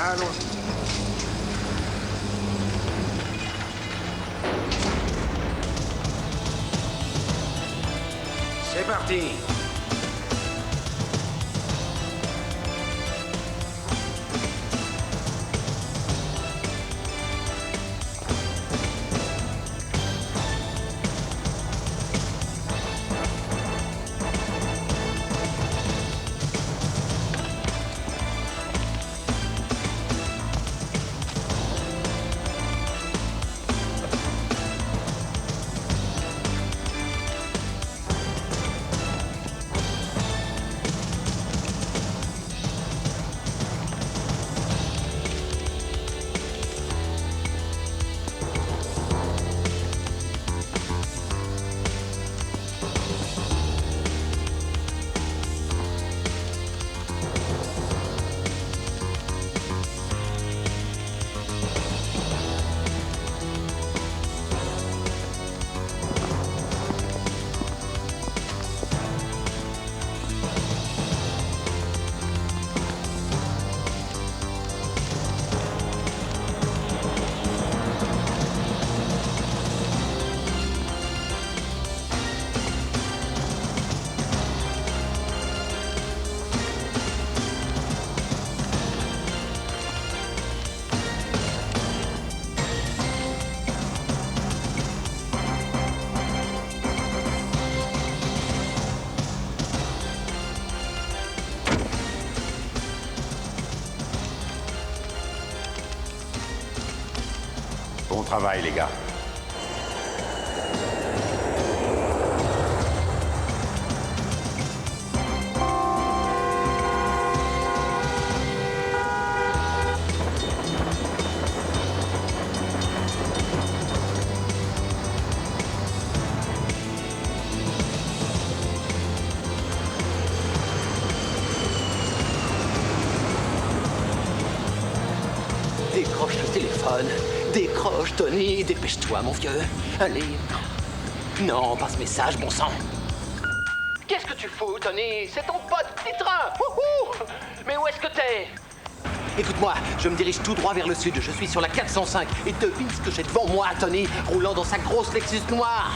Allons. C'est parti. Bon travail, les gars. Décroche le téléphone. Décroche, Tony. Dépêche-toi, mon vieux. Allez. Non, pas ce message, bon sang. Qu'est-ce que tu fous, Tony? C'est ton pote, petit train. Wouhou! Mais où est-ce que t'es? Écoute-moi, je me dirige tout droit vers le sud. Je suis sur la 405. Et devine ce que j'ai devant moi, Tony, roulant dans sa grosse Lexus noire.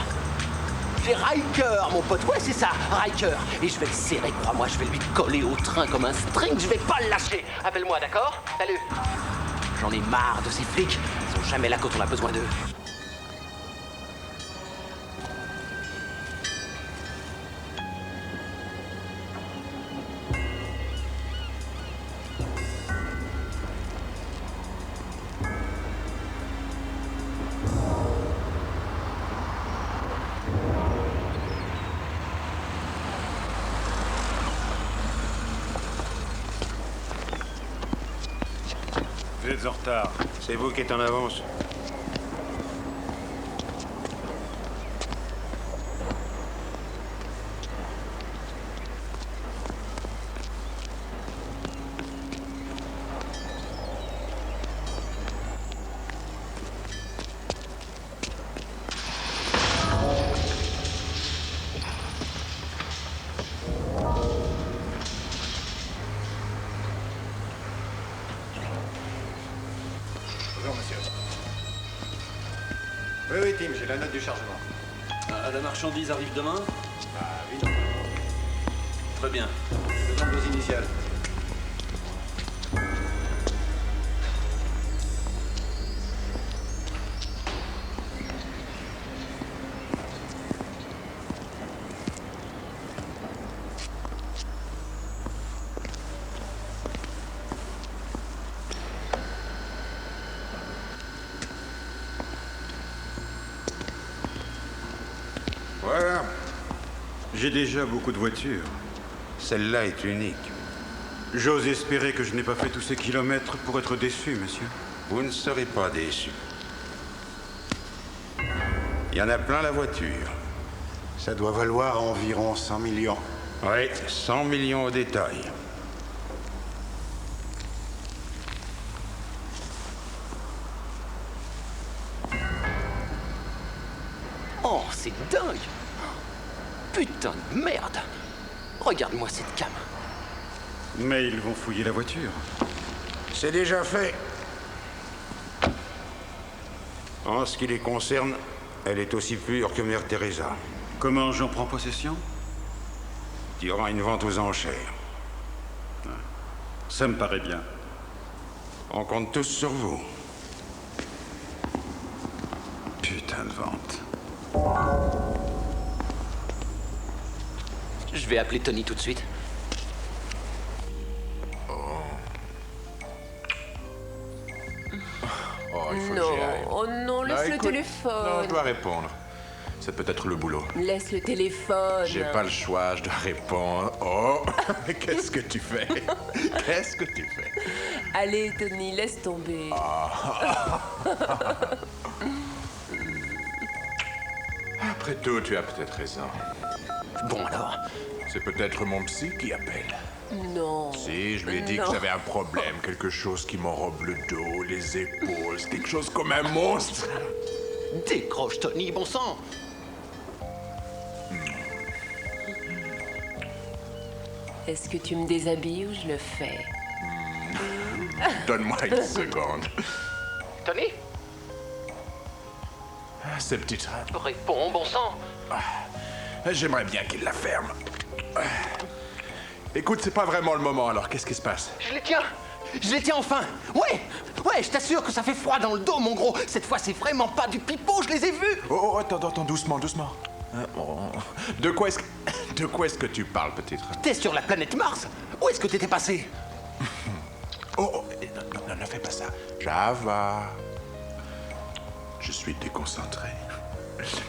J'ai Riker, mon pote. Ouais, c'est ça, Riker. Et je vais le serrer, crois-moi. Je vais lui coller au train comme un string. Je vais pas le lâcher. Appelle-moi, d'accord? Salut. J'en ai marre de ces flics. Ils sont jamais là quand on a besoin d'eux. Vous êtes en retard. C'est vous qui êtes en avance. Bonjour, monsieur. Oui, Tim, j'ai la note du chargement. La marchandise arrive demain? Ah oui, normalement. Très bien. Le temps de dose initiale. Voilà. J'ai déjà beaucoup de voitures. Celle-là est unique. J'ose espérer que je n'ai pas fait tous ces kilomètres pour être déçu, monsieur. Vous ne serez pas déçu. Il y en a plein la voiture. Ça doit valoir environ 100 millions. Oui, 100 millions au détail. Oh, c'est dingue! Putain de merde! Regarde-moi cette cam. Mais ils vont fouiller la voiture. C'est déjà fait. En ce qui les concerne, elle est aussi pure que Mère Teresa. Comment j'en prends possession? Il y aura une vente aux enchères. Ça me paraît bien. On compte tous sur vous. Putain de vente. Je vais appeler Tony tout de suite. Oh, il faut que Non, j'y aille. oh non, laisse le écoute, téléphone. Non, je dois répondre. C'est peut-être le boulot. Laisse le téléphone. J'ai pas le choix, je dois répondre. Oh, qu'est-ce que tu fais? Qu'est-ce que tu fais? Allez, Tony, laisse tomber. Après tout, tu as peut-être raison. Bon alors, C'est peut-être mon psy qui appelle. Non. Si, je lui ai dit que Non. j'avais un problème, quelque chose qui m'enrobe le dos, les épaules, c'est quelque chose comme un monstre. décroche Tony, bon sang. Est-ce que tu me déshabilles ou je le fais? Donne-moi une seconde. Tony, Ces petites rats. réponds, bon sang. J'aimerais bien qu'il la ferme. Écoute, c'est pas vraiment le moment, alors qu'est-ce qui se passe? Je les tiens enfin. Ouais, je t'assure que ça fait froid dans le dos, mon gros. Cette fois, c'est vraiment pas du pipeau, je les ai vus. Oh, attends, doucement. De quoi est-ce que tu parles, petite rat? T'es sur la planète Mars. Où est-ce que t'étais passé? Non, ne fais pas ça. Java. Je suis déconcentré.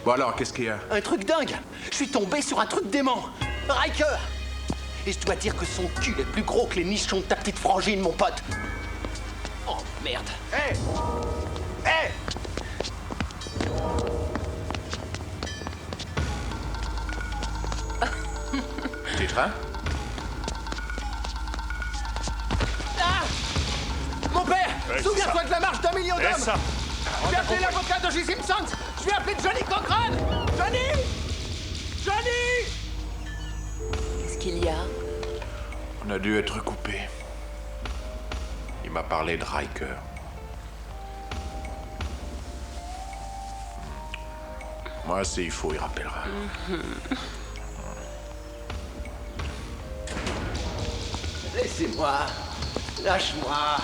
Bon alors, qu'est-ce qu'il y a? Un truc dingue. Je suis tombé sur un truc dément. Riker. Et je dois dire que son cul est plus gros que les nichons de ta petite frangine, mon pote. Oh, merde. Hé! Petite rat? Ah! Mon père! Souviens-toi de la marche d'1 million d'hommes! ça! Je vais appeler l'avocat de J. Simpson! Je vais appeler Johnny Cochrane! Johnny! Qu'est-ce qu'il y a? On a dû être coupé. Il m'a parlé de Riker. Moi, s'il faut, il rappellera. Laissez-moi! Lâche-moi!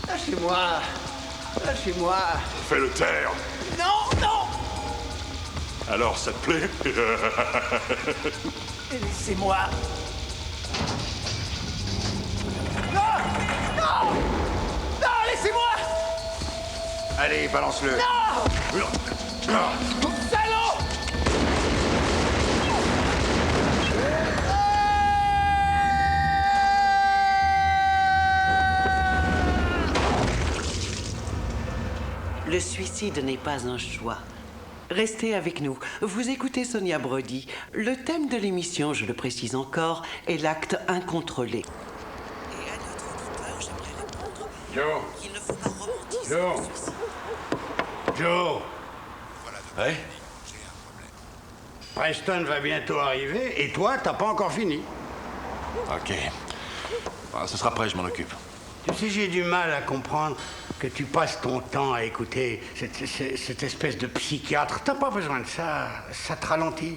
Lâchez-moi! Lâchez-moi! Fais le taire. Non! Alors, ça te plaît? Laissez-moi! Non! Laissez-moi! Allez, balance-le. Salaud! Le suicide n'est pas un choix. Restez avec nous. Vous écoutez Sonia Brody. Le thème de l'émission, je le précise encore, est l'acte incontrôlé. Et à notre auditeur, j'aimerais répondre Joe! qu'il ne faut pas romantiser Joe! le suicide. Joe! Ouais? Preston va bientôt arriver et toi, t'as pas encore fini. Ok. Ah, ce sera prêt, je m'en occupe. Tu sais, j'ai du mal à comprendre que tu passes ton temps à écouter cette espèce de psychiatre. T'as pas besoin de ça. Ça te ralentit.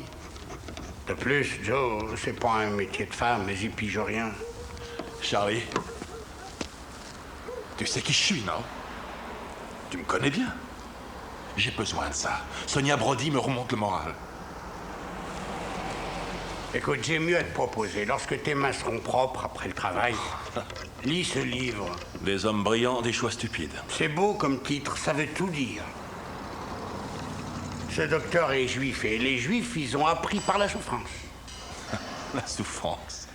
De plus, Joe, c'est pas un métier de femme, mais j'y pige rien. Charlie, tu sais qui je suis, non? Tu me connais bien. J'ai besoin de ça. Sonia Brody me remonte le moral. Écoute, j'ai mieux à te proposer. Lorsque tes mains seront propres après le travail, lis ce livre. Des hommes brillants, des choix stupides. C'est beau comme titre, ça veut tout dire. Ce docteur est juif et les juifs, ils ont appris par la souffrance. La souffrance.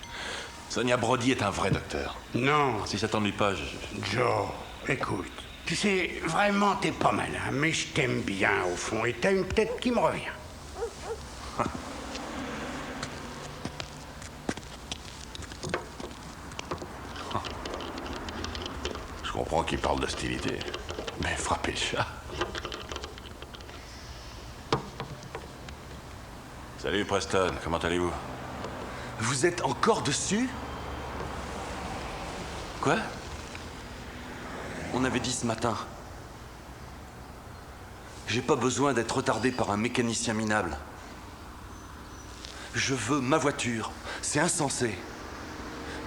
Sonia Brody est un vrai docteur. Non, Si ça t'ennuie pas, Joe, écoute. Tu sais, vraiment, t'es pas malin, mais je t'aime bien au fond et t'as une tête qui me revient. Je comprends qu'il parle d'hostilité. Mais frapper le chat. Salut Preston, comment allez-vous? Vous êtes encore dessus? Quoi? On avait dit ce matin. J'ai pas besoin d'être retardé par un mécanicien minable. Je veux ma voiture. C'est insensé.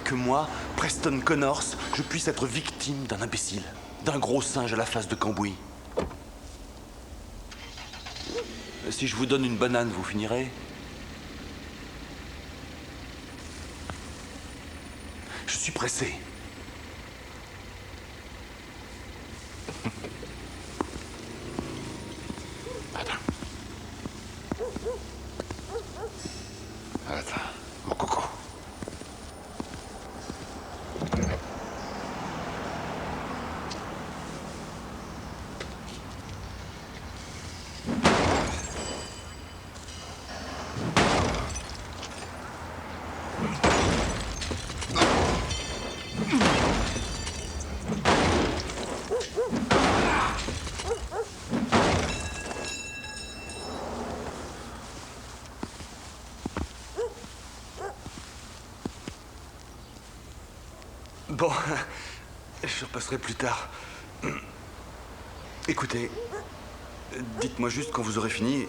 Que moi, Preston Connors, je puisse être victime d'un imbécile. D'un gros singe à la face de cambouis. Si je vous donne une banane, vous finirez? Je suis pressé. Attends, mon coco. Bon, je repasserai plus tard. Écoutez, dites-moi juste quand vous aurez fini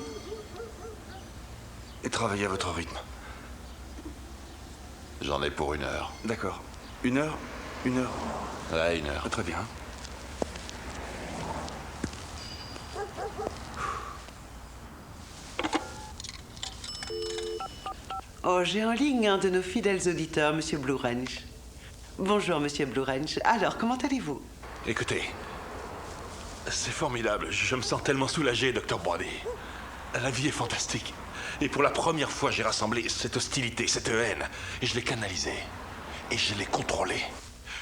et travaillez à votre rythme. J'en ai pour 1 heure. D'accord. 1 heure? 1 heure? Ouais, 1 heure. Très bien. Oh, j'ai en ligne un de nos fidèles auditeurs, Monsieur Blue Ranch. Bonjour, Monsieur Blue Ranch. Alors, comment allez-vous? Écoutez, c'est formidable. Je me sens tellement soulagé, Dr. Brody. La vie est fantastique. Et pour la première fois, j'ai rassemblé cette hostilité, cette haine. Et je l'ai canalisée. Et je l'ai contrôlée.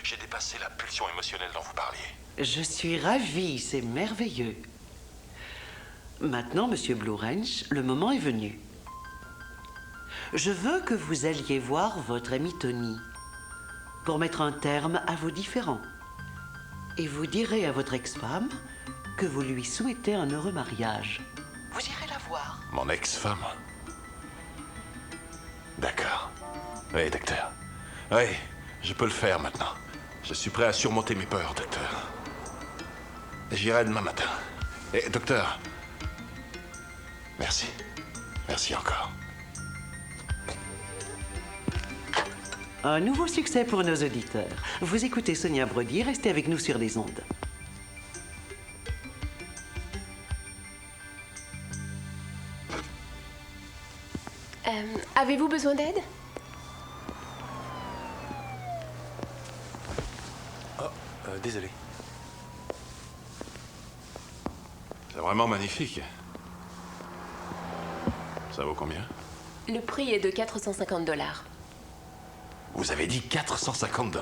J'ai dépassé la pulsion émotionnelle dont vous parliez. Je suis ravie, c'est merveilleux. Maintenant, Monsieur Blue Ranch, le moment est venu. Je veux que vous alliez voir votre ami Tony pour mettre un terme à vos différends. Et vous direz à votre ex-femme que vous lui souhaitez un heureux mariage. Vous irez la voir. Mon ex-femme? D'accord. Oui, docteur. Oui, je peux le faire maintenant. Je suis prêt à surmonter mes peurs, docteur. J'irai demain matin. Et, docteur, merci. Merci encore. Un nouveau succès pour nos auditeurs. Vous écoutez Sonia Brody, restez avec nous sur les ondes. Avez-vous besoin d'aide? Désolé. C'est vraiment magnifique. Ça vaut combien? Le prix est de 450 $. Vous avez dit 450 $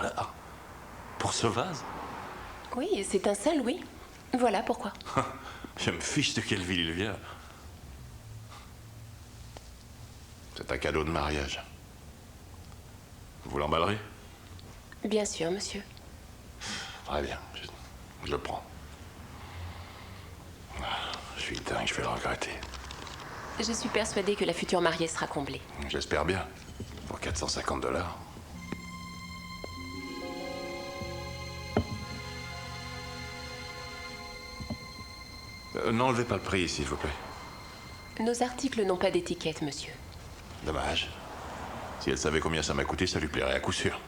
pour ce vase? Oui, c'est un Saint-Louis. Voilà pourquoi. Je me fiche de quelle ville il vient. C'est un cadeau de mariage. Vous l'emballerez? Bien sûr, monsieur. Très bien, je le prends. Je suis dingue, je vais le regretter. Je suis persuadée que la future mariée sera comblée. J'espère bien. Pour 450 $. N'enlevez pas le prix, s'il vous plaît. Nos articles n'ont pas d'étiquette, monsieur. Dommage. Si elle savait combien ça m'a coûté, ça lui plairait à coup sûr.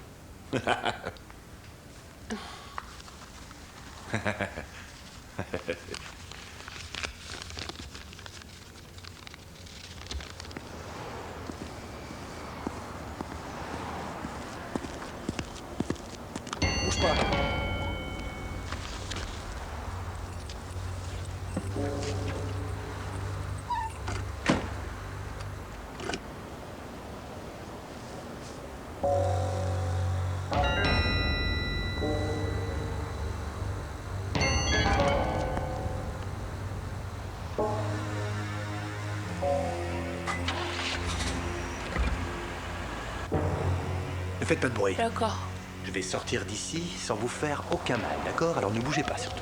Bouge pas. Ne faites pas de bruit. D'accord. Je vais sortir d'ici sans vous faire aucun mal, d'accord? Alors ne bougez pas surtout.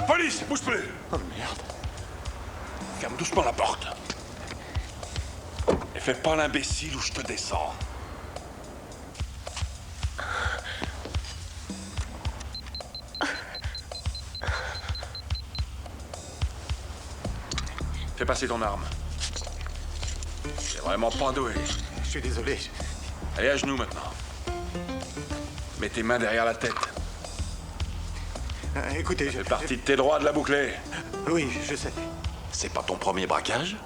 Police, bouge plus! Oh merde. Ferme doucement la porte. Et fais pas l'imbécile ou je te descends. Fais passer ton arme. C'est vraiment pas doué. Je suis désolé. Allez à genoux maintenant. Mets tes mains derrière la tête. Écoutez, Ça fait partie de tes droits de la boucler. Oui, je sais. C'est pas ton premier braquage?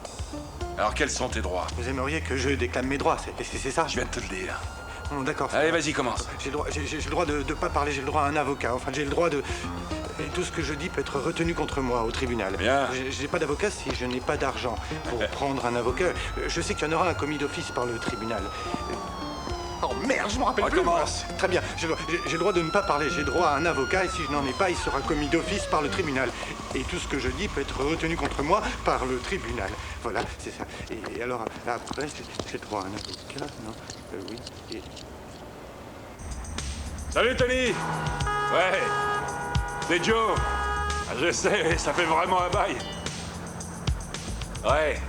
Alors quels sont tes droits? Vous aimeriez que je déclame mes droits, c'est ça? Je viens de te le dire. Oh, d'accord. Allez, vas-y, commence. J'ai le droit de pas parler, j'ai le droit à un avocat. Enfin, j'ai le droit de... Et tout ce que je dis peut être retenu contre moi au tribunal. Bien. J'ai pas d'avocat si je n'ai pas d'argent pour prendre un avocat. Je sais qu'il y en aura un commis d'office par le tribunal. Oh merde, je me rappelle plus. Recommence. Très bien, j'ai le droit de ne pas parler. J'ai le droit à un avocat et si je n'en ai pas, il sera commis d'office par le tribunal. Et tout ce que je dis peut être retenu contre moi par le tribunal. Voilà, c'est ça. Et alors, après, j'ai le droit à un avocat, non? Oui, et... Salut Tony! Ouais, c'est Joe. Ah, je sais, ça fait vraiment un bail. Ouais,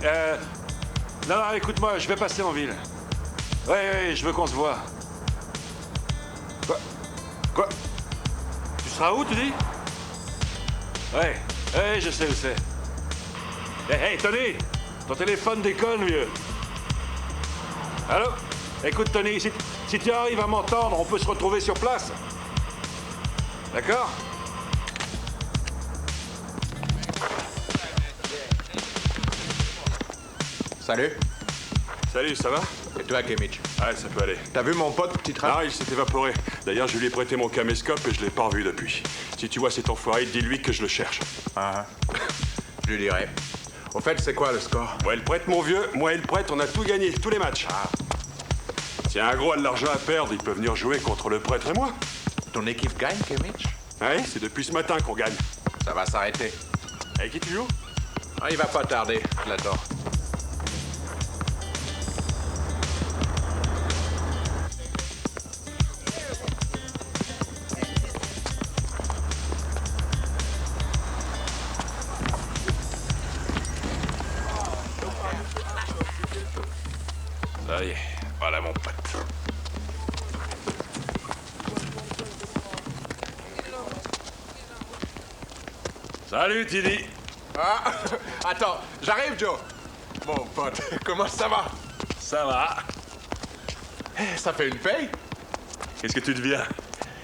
non, écoute-moi, je vais passer en ville. Ouais, je veux qu'on se voit. Quoi? Tu seras où, tu dis? Ouais, je sais où c'est. Hey, Tony! Ton téléphone déconne, vieux. Allô? Écoute, Tony, si tu arrives à m'entendre, on peut se retrouver sur place. D'accord? Salut. Salut, ça va? Et toi, Kimmich? Ouais, ça peut aller. T'as vu mon pote, petit train? Ah, il s'est évaporé. D'ailleurs, je lui ai prêté mon caméscope et je l'ai pas revu depuis. Si tu vois cet enfoiré, dis-lui que je le cherche. Ah, je lui dirai. Au fait, c'est quoi le score? Moi, il prête, mon vieux. Moi, il prête, on a tout gagné, tous les matchs. Ah. Si un gros a de l'argent à perdre, il peut venir jouer contre le prêtre et moi. Ton équipe gagne, Kimmich? Ouais, c'est depuis ce matin qu'on gagne. Ça va s'arrêter. Avec qui tu joues? Ah, il va pas tarder, je l'attends. Ça y est, voilà mon pote. Salut, Tilly. Ah, attends, j'arrive, Joe. Mon pote, comment ça va? Ça va? Ça fait une paye? Qu'est-ce que tu deviens?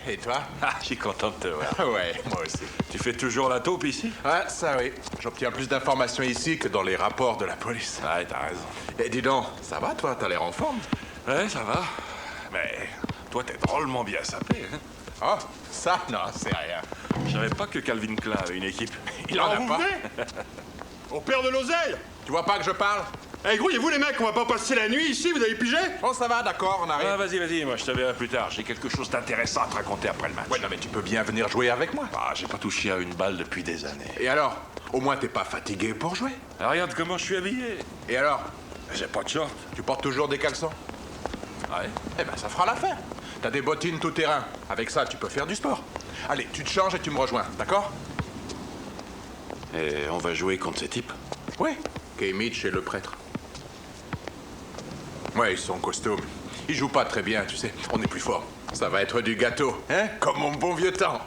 Et toi? Ah, je suis content de te voir. Ouais, moi aussi. Tu fais toujours la taupe ici? Ouais, ça oui. J'obtiens plus d'informations ici que dans les rapports de la police. Ouais, t'as raison. Et dis donc, ça va, toi? T'as l'air en forme? Ouais, ça va. Mais toi, t'es drôlement bien sapé, hein? Oh, ça, non, c'est rien. Je savais pas que Calvin Klein avait une équipe. Il en a pas. On perd de l'oseille. Tu vois pas que je parle? Eh, grouillez-vous les mecs, on va pas passer la nuit ici, vous avez pigé? Bon, ça va, d'accord, on arrive. Ah, vas-y, moi, je te verrai plus tard. J'ai quelque chose d'intéressant à te raconter après le match. Ouais, non, mais tu peux bien venir jouer avec moi. Ah, j'ai pas touché à une balle depuis des années. Et alors? Au moins, t'es pas fatigué pour jouer? Ah, regarde comment je suis habillé. Et alors? J'ai pas de short. Tu portes toujours des caleçons? Ouais. Eh ben, ça fera l'affaire. T'as des bottines tout terrain. Avec ça, tu peux faire du sport. Allez, tu te changes et tu me rejoins, d'accord? Et on va jouer contre ces types? Oui. Kimmich et le prêtre. Ouais, ils sont costauds. Ils jouent pas très bien, tu sais. On est plus fort. Ça va être du gâteau, hein? Comme mon bon vieux temps.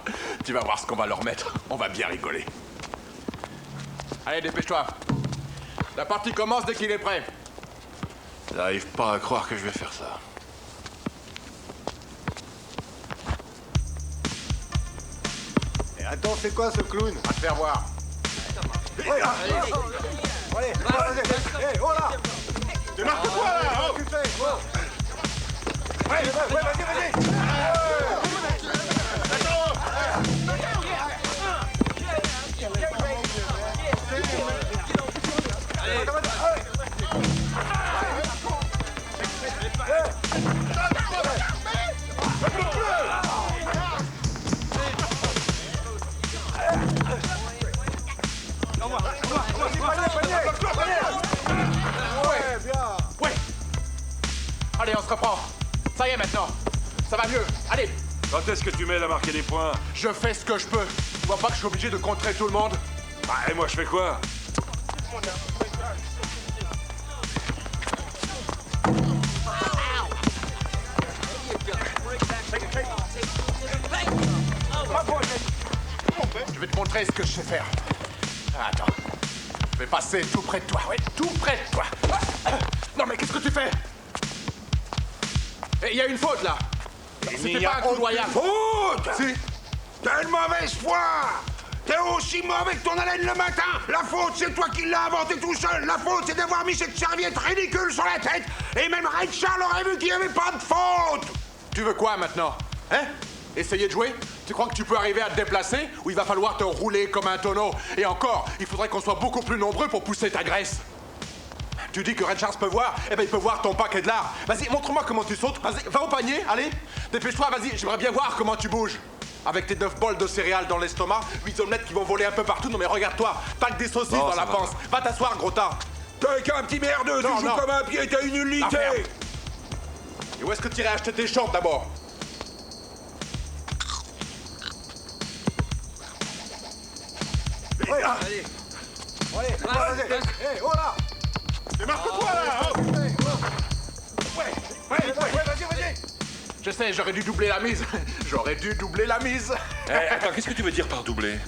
Tu vas voir ce qu'on va leur mettre. On va bien rigoler. Allez, dépêche-toi. La partie commence dès qu'il est prêt. J'arrive pas à croire que je vais faire ça. Et attends, c'est quoi ce clown? À te faire voir. Allez, vas-y, oh là! Démarque-toi là, oh. Ouais, vas-y! Allez, on se reprend. Ça y est maintenant. Ça va mieux. Allez, Quand est-ce que tu m'aides à marquer des points? je fais ce que je peux. Tu vois pas que je suis obligé de contrer tout le monde? Bah, et moi, je fais quoi? Je vais te montrer ce que je sais faire. Attends. Je vais passer tout près de toi. Oui, tout près de toi. Non, mais qu'est-ce que tu fais? Il y a une faute, là. C'était pas un coup loyal. Faute! Si. T'as une mauvaise foi! T'es aussi mauvais que ton haleine le matin! La faute, c'est toi qui l'as inventé tout seul! La faute, c'est d'avoir mis cette serviette ridicule sur la tête! Et même Red Charles aurait vu qu'il n'y avait pas de faute! Tu veux quoi, maintenant? Hein? Essayer de jouer? Tu crois que tu peux arriver à te déplacer? Ou il va falloir te rouler comme un tonneau? Et encore, il faudrait qu'on soit beaucoup plus nombreux pour pousser ta graisse. Tu dis que Red Charles peut voir? Eh ben, il peut voir ton paquet de lard. Vas-y, montre-moi comment tu sautes. Vas-y, va au panier, allez. Dépêche-toi, vas-y, j'aimerais bien voir comment tu bouges. Avec tes 9 bols de céréales dans l'estomac, 8 omelettes qui vont voler un peu partout. Non mais regarde-toi, pas que des saucisses dans la panse. Va t'asseoir, gros tas. T'es qu'un petit merdeux, tu joues comme un pied, t'as une nullité! Et où est-ce que tu irais acheter tes chambres d'abord? Ouais, allez. Allez, vas-y. Oh là! Démarque-toi là! Ouais, vas-y. Je sais, j'aurais dû doubler la mise. J'aurais dû doubler la mise. Attends, qu'est-ce que tu veux dire par doubler?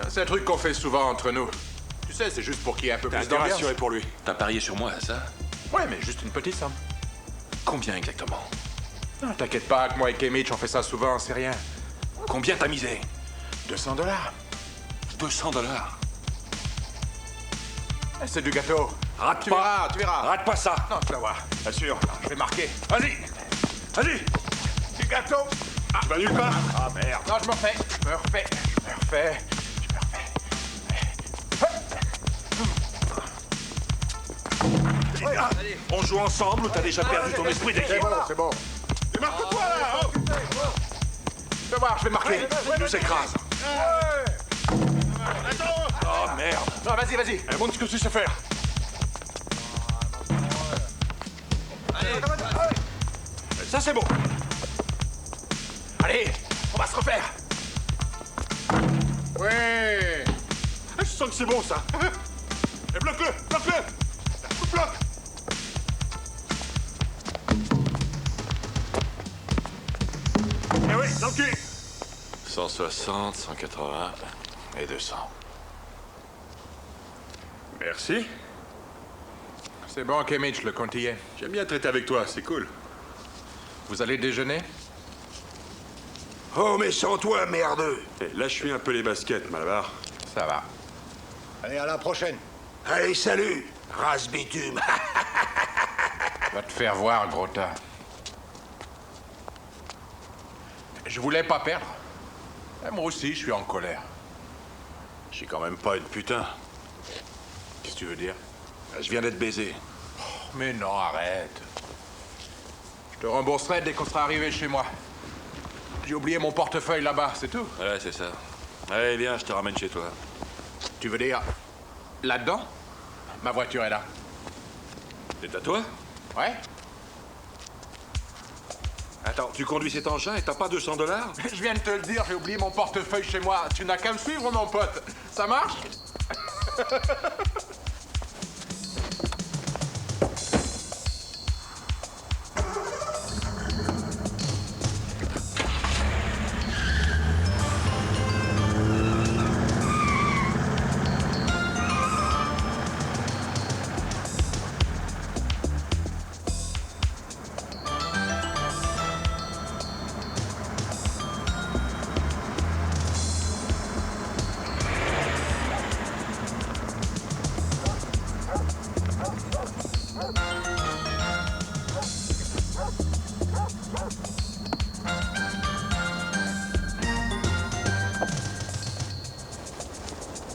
C'est un truc qu'on fait souvent entre nous. Tu sais, c'est juste pour qu'il y ait un peu plus T'es d'ambiance. rassuré pour lui. T'as parié sur moi, ça? Ouais, mais juste une petite somme. Combien exactement? Non, t'inquiète pas, que moi et Kimmich, on fait ça souvent, c'est rien. Combien t'as misé? $200. 200 $. C'est du gâteau. Rate Tu pas. verras, tu verras. Rate pas ça. Non, tu vas voir. Assure. Je vais marquer. Vas-y. Vas-y. Du gâteau. Tu vas nulle part. Ah merde. Non, je me refais. Je me refais. On joue ensemble ou t'as déjà perdu ton esprit d'équipe? C'est bon. Démarque-toi là! Tu vas voir, je vais marquer. Il nous écrase. Oh merde. Non, vas-y. Eh, montre ce que tu sais faire. Ça c'est bon. Allez, on va se refaire. Ouais. Je sens que c'est bon ça! Et bloque-le! Bloque! Eh oui, dans le cul! 160, 180 et 200. Merci. C'est bon, Kimmich, le compte y est. J'aime bien traiter avec toi, c'est cool. Vous allez déjeuner? Oh, mais sans toi, merdeux! Là, je suis un peu les baskets, Malabar. Ça va. Allez, à la prochaine. Allez, salut, race bitume! Va te faire voir, gros tas. Je voulais pas perdre. Et moi aussi, je suis en colère. Je suis quand même pas une putain. Qu'est-ce que tu veux dire? Je viens d'être baisé. Mais non, arrête. Je te rembourserai dès qu'on sera arrivé chez moi. J'ai oublié mon portefeuille là-bas, c'est tout. Ouais, c'est ça. Allez, viens, je te ramène chez toi. Tu veux dire là-dedans? Ma voiture est là. C'est à toi? Ouais? Attends, tu conduis cet engin et t'as pas 200 $? Je viens de te le dire, j'ai oublié mon portefeuille chez moi. Tu n'as qu'à me suivre, mon pote. Ça marche?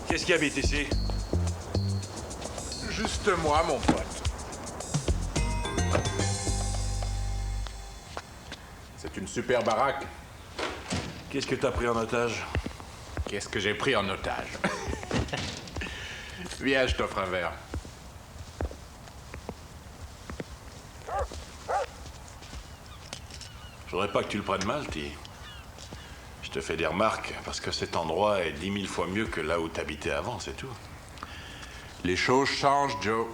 Qu'est-ce qui habite ici? Juste moi, mon pote. C'est une super baraque. Qu'est-ce que t'as pris en otage? Qu'est-ce que j'ai pris en otage? Viens, je t'offre un verre. Je voudrais pas que tu le prennes mal, T. Je te fais des remarques parce que cet endroit est 10 000 fois mieux que là où t'habitais avant, c'est tout. Les choses changent, Joe.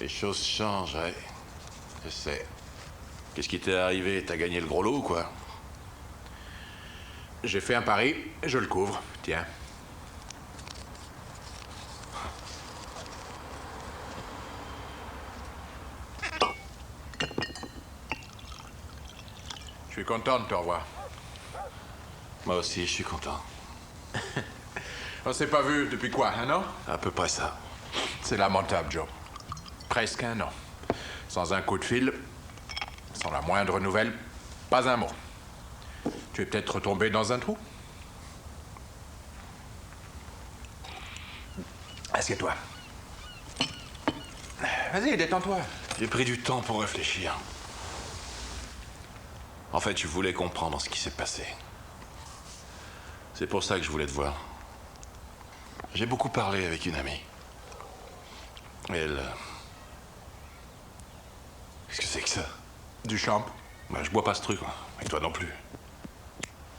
Les choses changent, ouais. Je sais. Qu'est-ce qui t'est arrivé? T'as gagné le gros lot ou quoi? J'ai fait un pari, je le couvre. Tiens. Je suis content de te revoir. Moi aussi, je suis content. On s'est pas vu depuis quoi, un an? À peu près ça. C'est lamentable, Joe. Presque un an. Sans un coup de fil, sans la moindre nouvelle, pas un mot. Tu es peut-être retombé dans un trou? Assieds-toi. Vas-y, détends-toi. J'ai pris du temps pour réfléchir. En fait, je voulais comprendre ce qui s'est passé. C'est pour ça que je voulais te voir. J'ai beaucoup parlé avec une amie. Elle... Qu'est-ce que c'est que ça? Du champ. Bah, je bois pas ce truc, moi. Et toi non plus.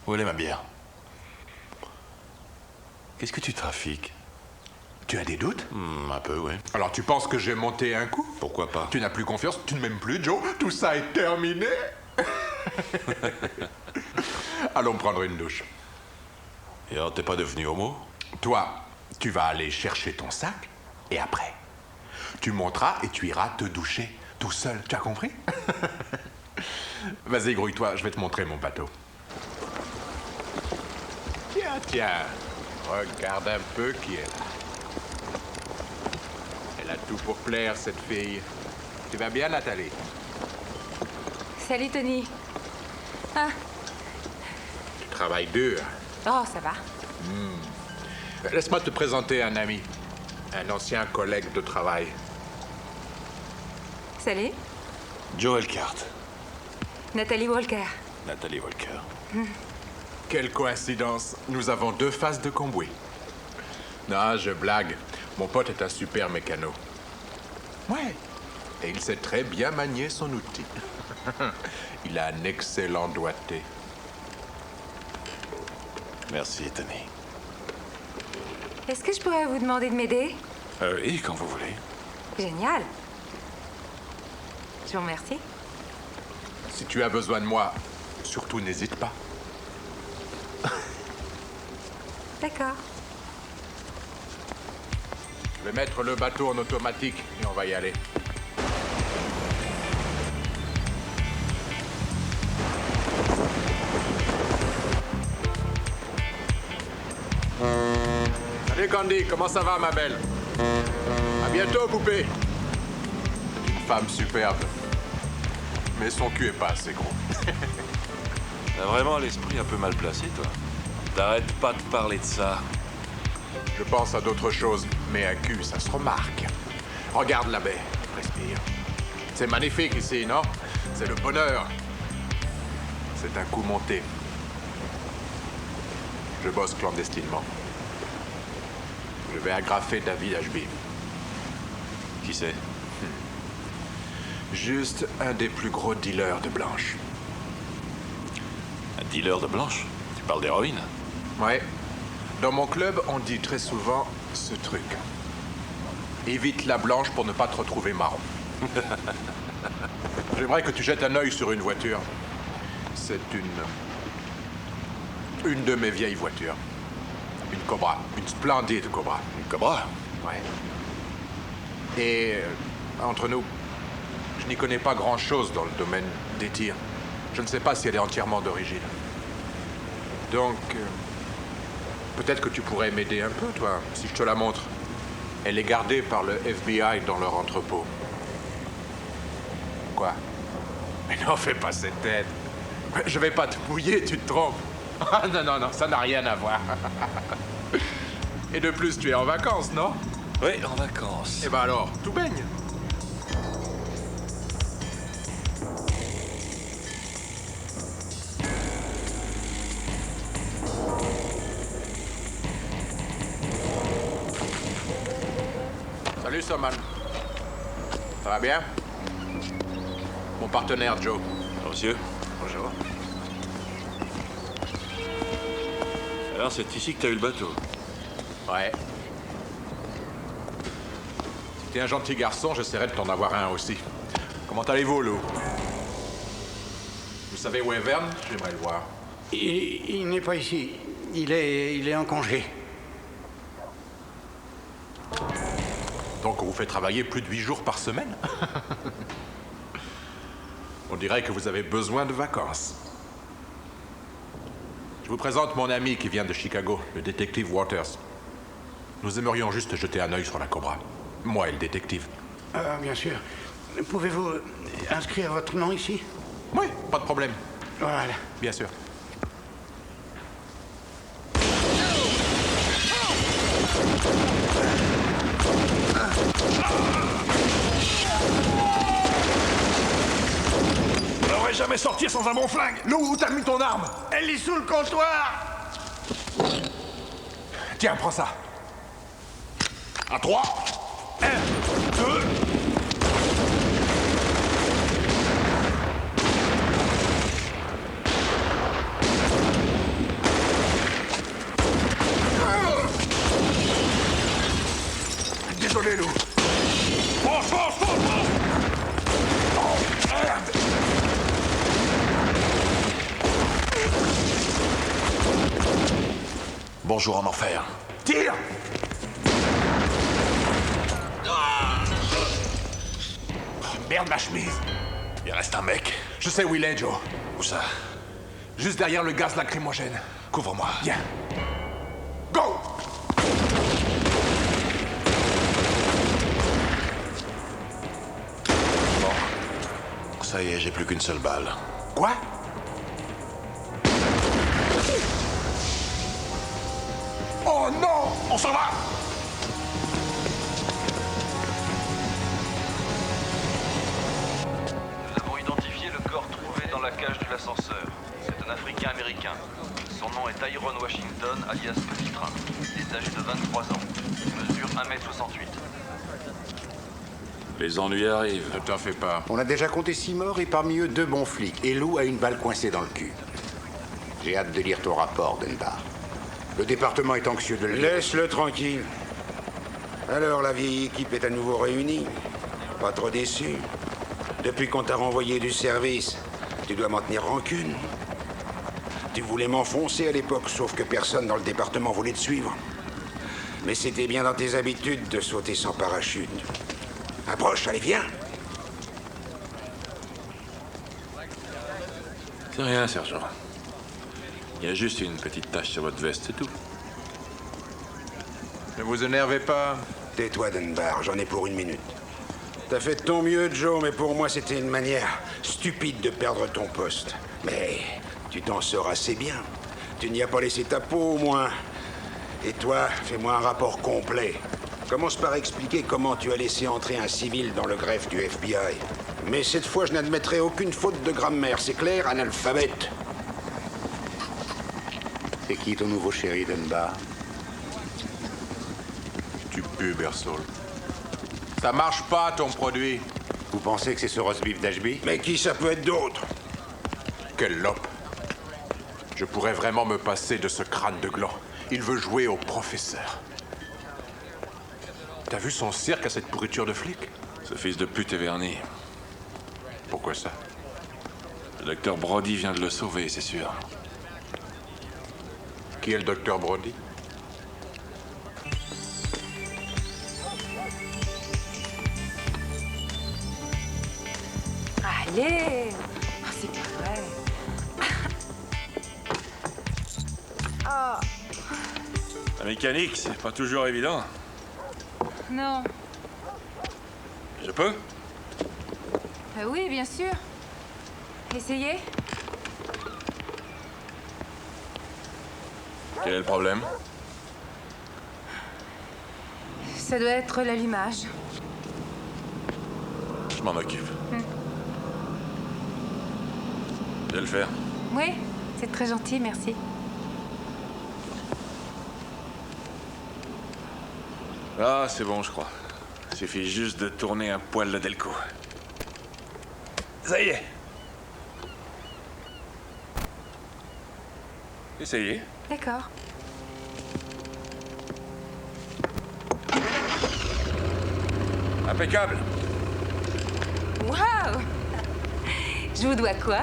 Où elle est ma bière? Qu'est-ce que tu trafiques? Tu as des doutes? Un peu, oui. Alors tu penses que j'ai monté un coup? Pourquoi pas? Tu n'as plus confiance? Tu ne m'aimes plus, Joe? Tout ça est terminé? Allons prendre une douche. Et alors, t'es pas devenu homo? Toi, tu vas aller chercher ton sac, et après, tu monteras et tu iras te doucher, tout seul. Tu as compris? Vas-y, grouille-toi, je vais te montrer mon bateau. Tiens, tiens, regarde un peu qui est là. Elle a tout pour plaire, cette fille. Tu vas bien, Nathalie? Salut, Tony. Ah. Tu travailles dur. Oh, ça va. Laisse-moi te présenter un ami. Un ancien collègue de travail. Salut. Joe Elkhart. Nathalie Walker. Nathalie Walker. Quelle coïncidence. Nous avons deux faces de Comboué. Non, je blague. Mon pote est un super mécano. Ouais. Et il sait très bien manier son outil. Il a un excellent doigté. Merci, Tony. Est-ce que je pourrais vous demander de m'aider? Oui, quand vous voulez. Génial. Je vous remercie. Si tu as besoin de moi, surtout n'hésite pas. D'accord. Je vais mettre le bateau en automatique et on va y aller. Salut Candy, comment ça va ma belle? À bientôt poupée. Une femme superbe. Mais son cul est pas assez gros. T'as vraiment l'esprit un peu mal placé, toi. T'arrêtes pas de parler de ça. Je pense à d'autres choses, mais un cul, ça se remarque. Regarde la baie, respire. C'est magnifique ici, non? C'est le bonheur. C'est un coup monté. Je bosse clandestinement. Je vais agrafer David Ashby. Qui c'est? Juste un des plus gros dealers de blanche. Un dealer de blanche? Tu parles d'héroïne? Ouais. Dans mon club, on dit très souvent ce truc. Évite la blanche pour ne pas te retrouver marron. J'aimerais que tu jettes un œil sur une voiture. C'est une de mes vieilles voitures. Une Cobra. Une splendide Cobra. Une Cobra? Ouais. Et entre nous, je n'y connais pas grand-chose dans le domaine des tirs. Je ne sais pas si elle est entièrement d'origine. Donc, peut-être que tu pourrais m'aider un peu, toi, si je te la montre. Elle est gardée par le FBI dans leur entrepôt. Quoi? Mais non, fais pas cette tête. Je vais pas te mouiller, tu te trompes. Ah non, non, non, ça n'a rien à voir. Et de plus, tu es en vacances, non? Oui, en vacances. Eh ben alors, tout baigne. Salut, Soman. Ça va bien? Mon partenaire, Joe. Monsieur. Bonjour. Alors, c'est ici que t'as eu le bateau. Ouais. Si t'es un gentil garçon, j'essaierai de t'en avoir un aussi. Comment allez-vous, Lou? Vous savez où est Verne? J'aimerais le voir. Il n'est pas ici. Il est en congé. Donc on vous fait travailler plus de 8 jours par semaine? On dirait que vous avez besoin de vacances. Je vous présente mon ami qui vient de Chicago, le détective Waters. Nous aimerions juste jeter un œil sur la Cobra. Moi et le détective. Ah, bien sûr. Pouvez-vous inscrire votre nom ici? Oui, pas de problème. Voilà. Bien sûr. On n'aurait jamais sorti sans un bon flingue. Lou, où t'as mis ton arme? Elle est sous le comptoir. Tiens, prends ça. À 3. 1, 2. Désolé, Lou. Force, force, force, force. Oh, merde. Bonjour en enfer. Tire! Merde, ma chemise. Il reste un mec. Je sais où il est, Joe. Où ça? Juste derrière le gaz lacrymogène. Couvre-moi. Viens. Go! Bon. Ça y est, j'ai plus qu'une seule balle. Quoi? Oh non! On s'en va! Nous avons identifié le corps trouvé dans la cage de l'ascenseur. C'est un Africain américain. Son nom est Tyrone Washington, alias Petit Train. Il est âgé de 23 ans. Il mesure 1m68. Les ennuis arrivent. Ne t'en fais pas. On a déjà compté 6 morts et parmi eux 2 bons flics. Et Lou a une balle coincée dans le cul. J'ai hâte de lire ton rapport, Dunbar. Le département est anxieux de le lire. Laisse-le tranquille. Alors, la vieille équipe est à nouveau réunie. Pas trop déçu. Depuis qu'on t'a renvoyé du service, tu dois m'en tenir rancune. Tu voulais m'enfoncer à l'époque, sauf que personne dans le département voulait te suivre. Mais c'était bien dans tes habitudes de sauter sans parachute. Approche, allez, viens. C'est rien, sergent. Il y a juste une petite tache sur votre veste, c'est tout. Ne vous énervez pas. Tais-toi, Dunbar, j'en ai pour 1 minute. T'as fait de ton mieux, Joe, mais pour moi, c'était une manière stupide de perdre ton poste. Mais tu t'en sors assez bien. Tu n'y as pas laissé ta peau, au moins. Et toi, fais-moi un rapport complet. Commence par expliquer comment tu as laissé entrer un civil dans le greffe du FBI. Mais cette fois, je n'admettrai aucune faute de grammaire, c'est clair, analphabète. C'est qui ton nouveau chéri, Dunbar? Tu pues, Bersol. Ça marche pas, ton produit. Vous pensez que c'est ce roast beef d'Ashby? Mais qui ça peut être d'autre? Quel lope. Je pourrais vraiment me passer de ce crâne de gland. Il veut jouer au professeur. T'as vu son cirque à cette pourriture de flic? Ce fils de pute est verni. Pourquoi ça? Le docteur Brody vient de le sauver, c'est sûr. Qui est le docteur Brody? Allez! Ah, c'est pas vrai. Oh, La mécanique, c'est pas toujours évident. non. Je peux? Oui, bien sûr. Essayez. Quel est le problème? Ça doit être l'allumage. Je m'en occupe. Je vais le faire. Oui, c'est très gentil, merci. Ah, c'est bon, je crois. Suffit juste de tourner un poil la Delco. Ça y est. Essayez. D'accord. Impeccable. Waouh! Je vous dois quoi?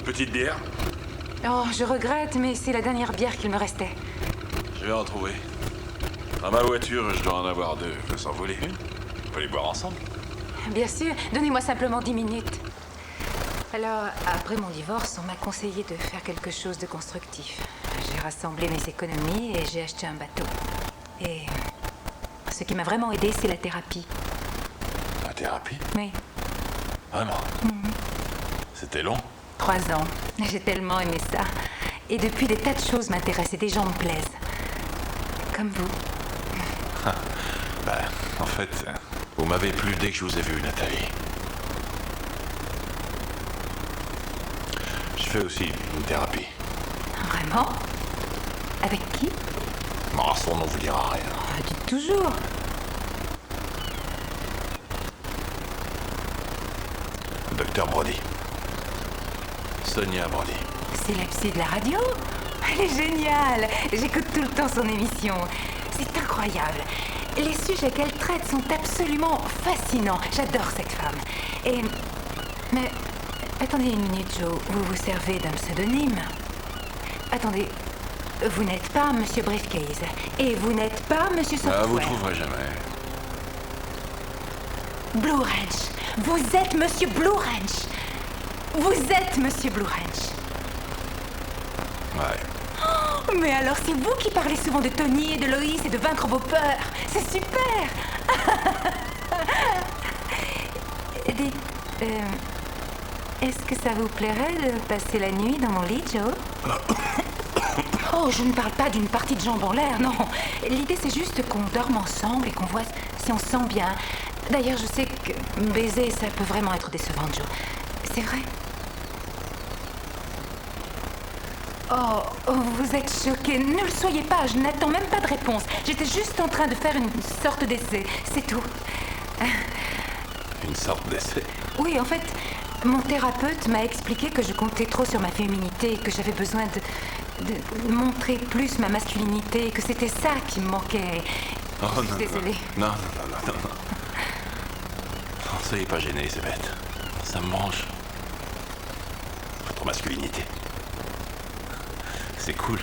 Petite bière? Oh, je regrette, mais c'est la dernière bière qu'il me restait. Je vais en trouver. Dans ma voiture, je dois en avoir 2. Je veux s'envoler une. On peut les boire ensemble. Bien sûr, donnez-moi simplement 10 minutes. Alors, après mon divorce, on m'a conseillé de faire quelque chose de constructif. J'ai rassemblé mes économies et j'ai acheté un bateau. Et ce qui m'a vraiment aidé, c'est la thérapie. La thérapie? Oui. Vraiment? C'était long? 3 ans. J'ai tellement aimé ça. Et depuis, des tas de choses m'intéressent et des gens me plaisent. Comme vous. Ben, en fait, vous m'avez plu dès que je vous ai vu, Nathalie. Je fais aussi une thérapie. Vraiment? Avec qui? Oh, son nom vous dira rien. Dites toujours. Docteur Brody. Sonia Brody. C'est la psy de la radio? Elle est géniale. J'écoute tout le temps son émission. C'est incroyable. Les sujets qu'elle traite sont absolument fascinants. J'adore cette femme. Et... Mais... Attendez une minute, Joe. Vous vous servez d'un pseudonyme. Attendez. Vous n'êtes pas Monsieur Briefcase. Et vous n'êtes pas Monsieur Software. Ah, vous trouverez jamais. Blue Ranch. Vous êtes Monsieur Blue Ranch. Vous êtes Monsieur Blue Ranch. Ouais. Oh, mais alors c'est vous qui parlez souvent de Tony et de Loïs et de vaincre vos peurs. C'est super. Dites, est-ce que ça vous plairait de passer la nuit dans mon lit, Joe? Oh, je ne parle pas d'une partie de jambes en l'air, non. L'idée, c'est juste qu'on dorme ensemble et qu'on voit si on se sent bien. D'ailleurs, je sais que baiser, ça peut vraiment être décevant, Joe. C'est vrai. Oh, vous êtes choqué. Ne le soyez pas, je n'attends même pas de réponse. J'étais juste en train de faire une sorte d'essai, c'est tout. Une sorte d'essai? Oui, en fait, mon thérapeute m'a expliqué que je comptais trop sur ma féminité, que j'avais besoin de montrer plus ma masculinité, que c'était ça qui me manquait. Oh, je suis désolée. Non. Soyez pas gênés, c'est bête. Ça me mange. Votre masculinité. C'est cool.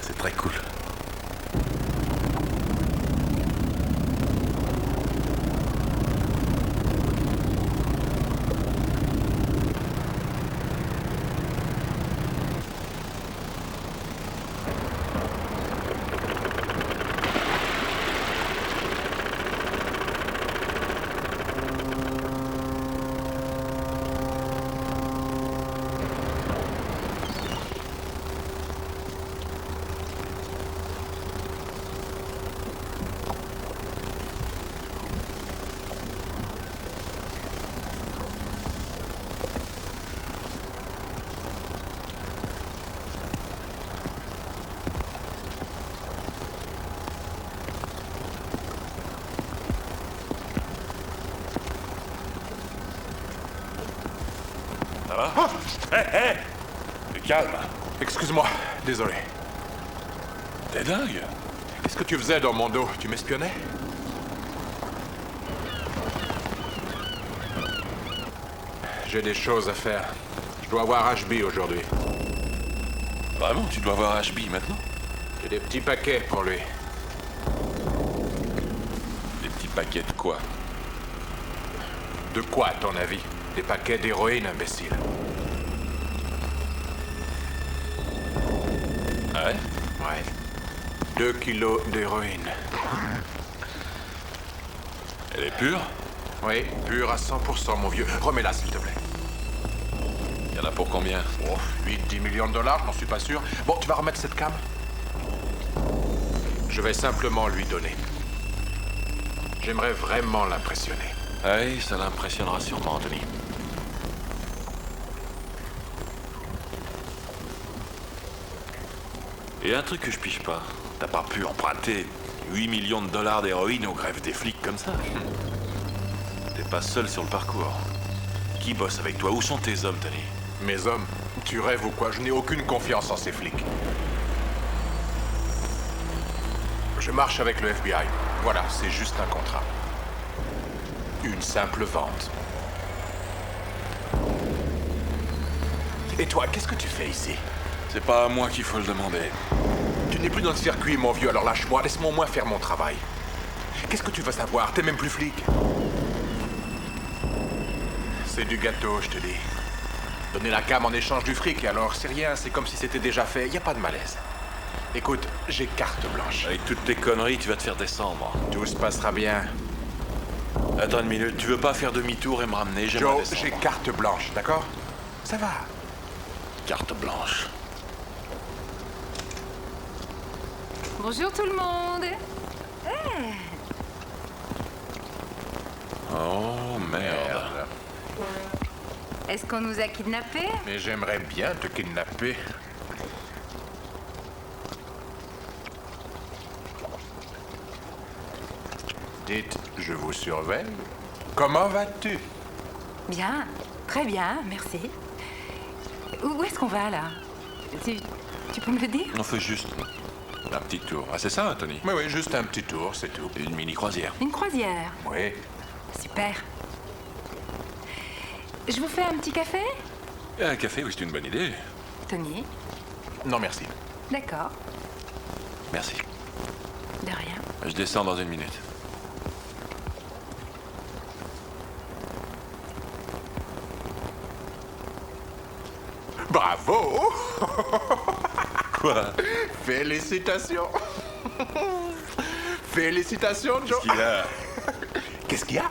C'est très cool. Ça va? Hé! Calme. Excuse-moi, désolé. T'es dingue. Qu'est-ce que tu faisais dans mon dos? Tu m'espionnais? J'ai des choses à faire. Je dois voir HB aujourd'hui. Vraiment? Tu dois voir HB maintenant? J'ai des petits paquets pour lui. Des petits paquets de quoi? De quoi, à ton avis? Des paquets d'héroïne, imbécile. Ah ouais? Ouais. 2 kilos d'héroïne. Elle est pure? Oui, pure à 100%, mon vieux. Remets-la, s'il te plaît. Il y en a pour combien? Oh, 8-10 millions de dollars, je n'en suis pas sûr. Bon, tu vas remettre cette cam? Je vais simplement lui donner. J'aimerais vraiment l'impressionner. Oui, ça l'impressionnera sûrement, Anthony. Et un truc que je piche pas. T'as pas pu emprunter 8 millions de dollars d'héroïne aux grèves des flics comme ça? T'es pas seul sur le parcours. Qui bosse avec toi? Où sont tes hommes, Tony? Mes hommes? Tu rêves ou quoi? Je n'ai aucune confiance en ces flics. Je marche avec le FBI. Voilà, c'est juste un contrat. Une simple vente. Et toi, qu'est-ce que tu fais ici? C'est pas à moi qu'il faut le demander. Tu n'es plus dans le circuit, mon vieux, alors lâche-moi, laisse-moi au moins faire mon travail. Qu'est-ce que tu veux savoir? T'es même plus flic. C'est du gâteau, je te dis. Donner la cam en échange du fric, et alors c'est rien, c'est comme si c'était déjà fait, y a pas de malaise. Écoute, j'ai carte blanche. Avec toutes tes conneries, tu vas te faire descendre. Tout se passera bien. Attends une minute, tu veux pas faire demi-tour et me ramener? J'aimerais Joe, descendre. j'ai carte blanche, d'accord? Ça va. Carte blanche. Bonjour tout le monde. Hey. Oh, merde. Est-ce qu'on nous a kidnappés? Mais j'aimerais bien te kidnapper. Dites, je vous surveille. Comment vas-tu? Bien, très bien, merci. Où est-ce qu'on va là? Tu peux me le dire? On fait juste un petit tour. Ah, c'est ça, Tony? Oui, oui, juste un petit tour, c'est tout. Une mini-croisière. Une croisière? Oui. Super. Je vous fais un petit café? Un café, oui, c'est une bonne idée. Tony? Non, merci. D'accord, Merci. de rien. Je descends dans une minute. Bravo! Quoi? Félicitations! Félicitations, Joe! Qu'est-ce qu'il y a? Qu'est-ce qu'il y a?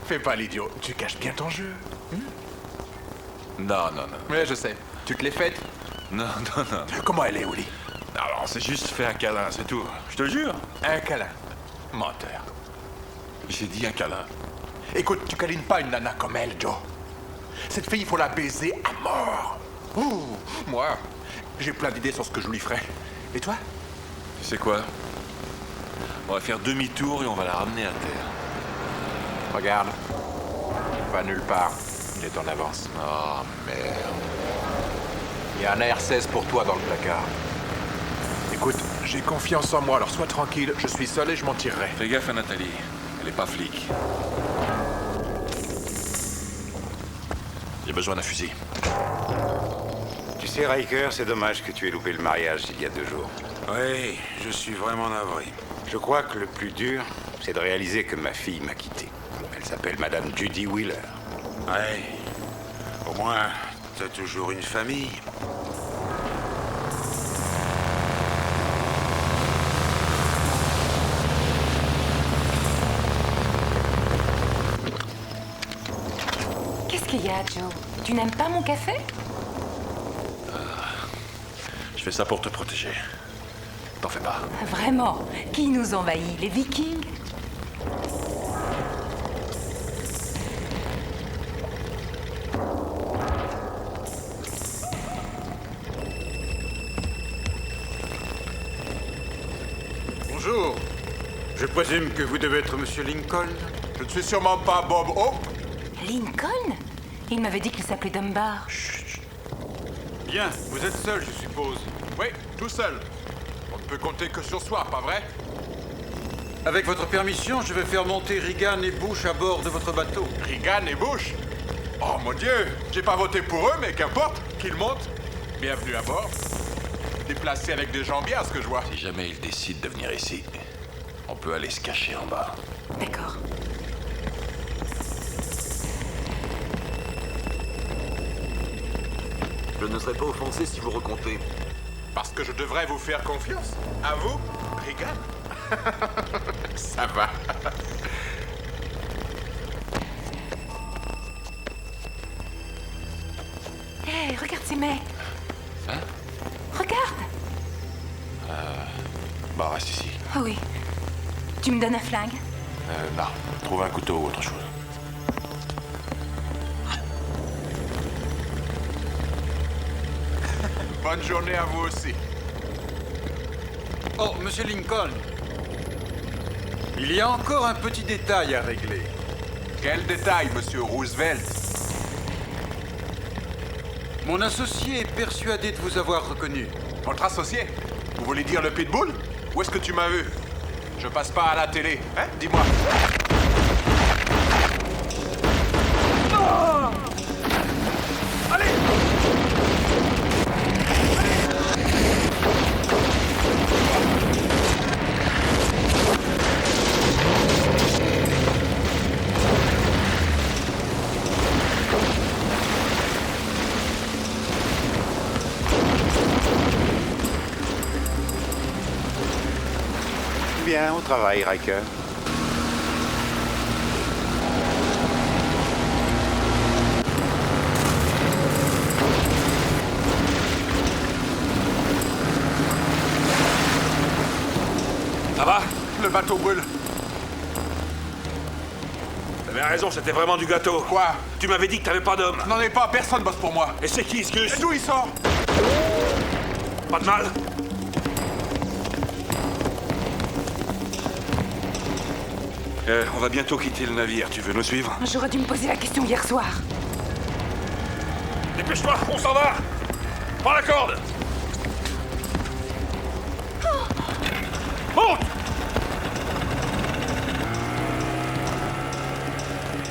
Fais pas l'idiot, tu caches bien ton jeu. Non, non, non. Mais je sais. Tu te l'es faite? Non, non, non. Comment elle est, Oli? Alors, c'est juste fait un câlin, c'est tout. Je te le jure. Un câlin. Menteur. J'ai dit un câlin. Écoute, tu câlines pas une nana comme elle, Joe. Cette fille, il faut la baiser à mort. Ouh, moi, j'ai plein d'idées sur ce que je lui ferais. Et toi? Tu sais quoi? On va faire demi-tour et on va la ramener à terre. Regarde. Va nulle part. Il est en avance. Oh, merde. Il y a un AR-16 pour toi dans le placard. Écoute, j'ai confiance en moi, alors sois tranquille. Je suis seul et je m'en tirerai. Fais gaffe à Nathalie. Elle est pas flic. J'ai besoin d'un fusil. Tu sais, Riker, c'est dommage que tu aies loupé le mariage il y a 2 jours. Oui, je suis vraiment navré. Je crois que le plus dur, c'est de réaliser que ma fille m'a quitté. Elle s'appelle Madame Judy Wheeler. Ouais. Au moins, t'as toujours une famille. Qu'est-ce qu'il y a, Joe? Tu n'aimes pas mon café? Je fais ça pour te protéger. T'en fais pas. Vraiment? Qui nous envahit? Les Vikings? Bonjour. Je présume que vous devez être Monsieur Lincoln. Je ne suis sûrement pas Bob Hope. Lincoln? Il m'avait dit qu'il s'appelait Dunbar. Bien, vous êtes seul, je suppose. Oui, tout seul. On ne peut compter que sur soi, pas vrai? Avec votre permission, je vais faire monter Reagan et Bush à bord de votre bateau. Reagan et Bush? Oh mon Dieu! J'ai pas voté pour eux, mais qu'importe, qu'ils montent. Bienvenue à bord. Déplacé avec des gens bien, à ce que je vois. Si jamais ils décident de venir ici, on peut aller se cacher en bas. D'accord. Je ne serai pas offensé si vous recomptez. Parce que je devrais vous faire confiance. À vous, Reagan? Ça va. Hé, regarde ces mecs. Hein? Regarde. Bah, reste ici. Oh oui. Tu me donnes un flingue? Non. Trouve un couteau ou autre chose. Bonne journée à vous aussi. Oh, Monsieur Lincoln. Il y a encore un petit détail à régler. Quel détail, Monsieur Roosevelt? Mon associé est persuadé de vous avoir reconnu. Votre associé? Vous voulez dire le pitbull? Où est-ce que tu m'as vu? Je passe pas à la télé, hein? Dis-moi. Allez! Bien, au travail, Riker. Ça va? Le bateau brûle. T'avais raison, c'était vraiment du gâteau. Quoi? Tu m'avais dit que t'avais pas d'homme. N'en ai pas, personne bosse pour moi. Et c'est qui, ce Gus? Et d'où il sort? Pas de mal? On va bientôt quitter le navire. Tu veux nous suivre? J'aurais dû me poser la question hier soir. Dépêche-toi, on s'en va! Prends la corde! Monte!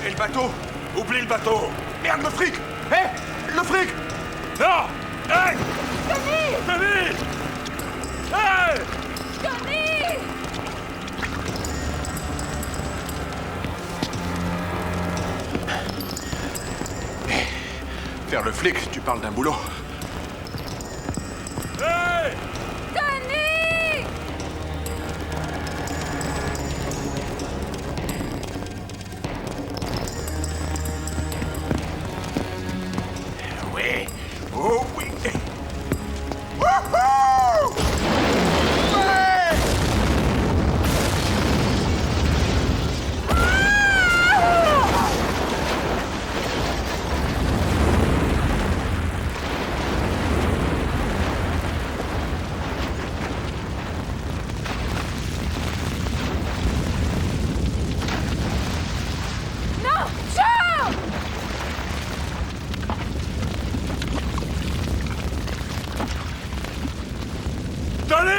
Et le bateau? Oublie le bateau! Merde, le fric! Hé! Le fric! Non! Hey! Tony! Tony! Hey! Tony! Faire le flic, tu parles d'un boulot. Hey! Tony! Oui. Oh oui. Non! Joe! Tony!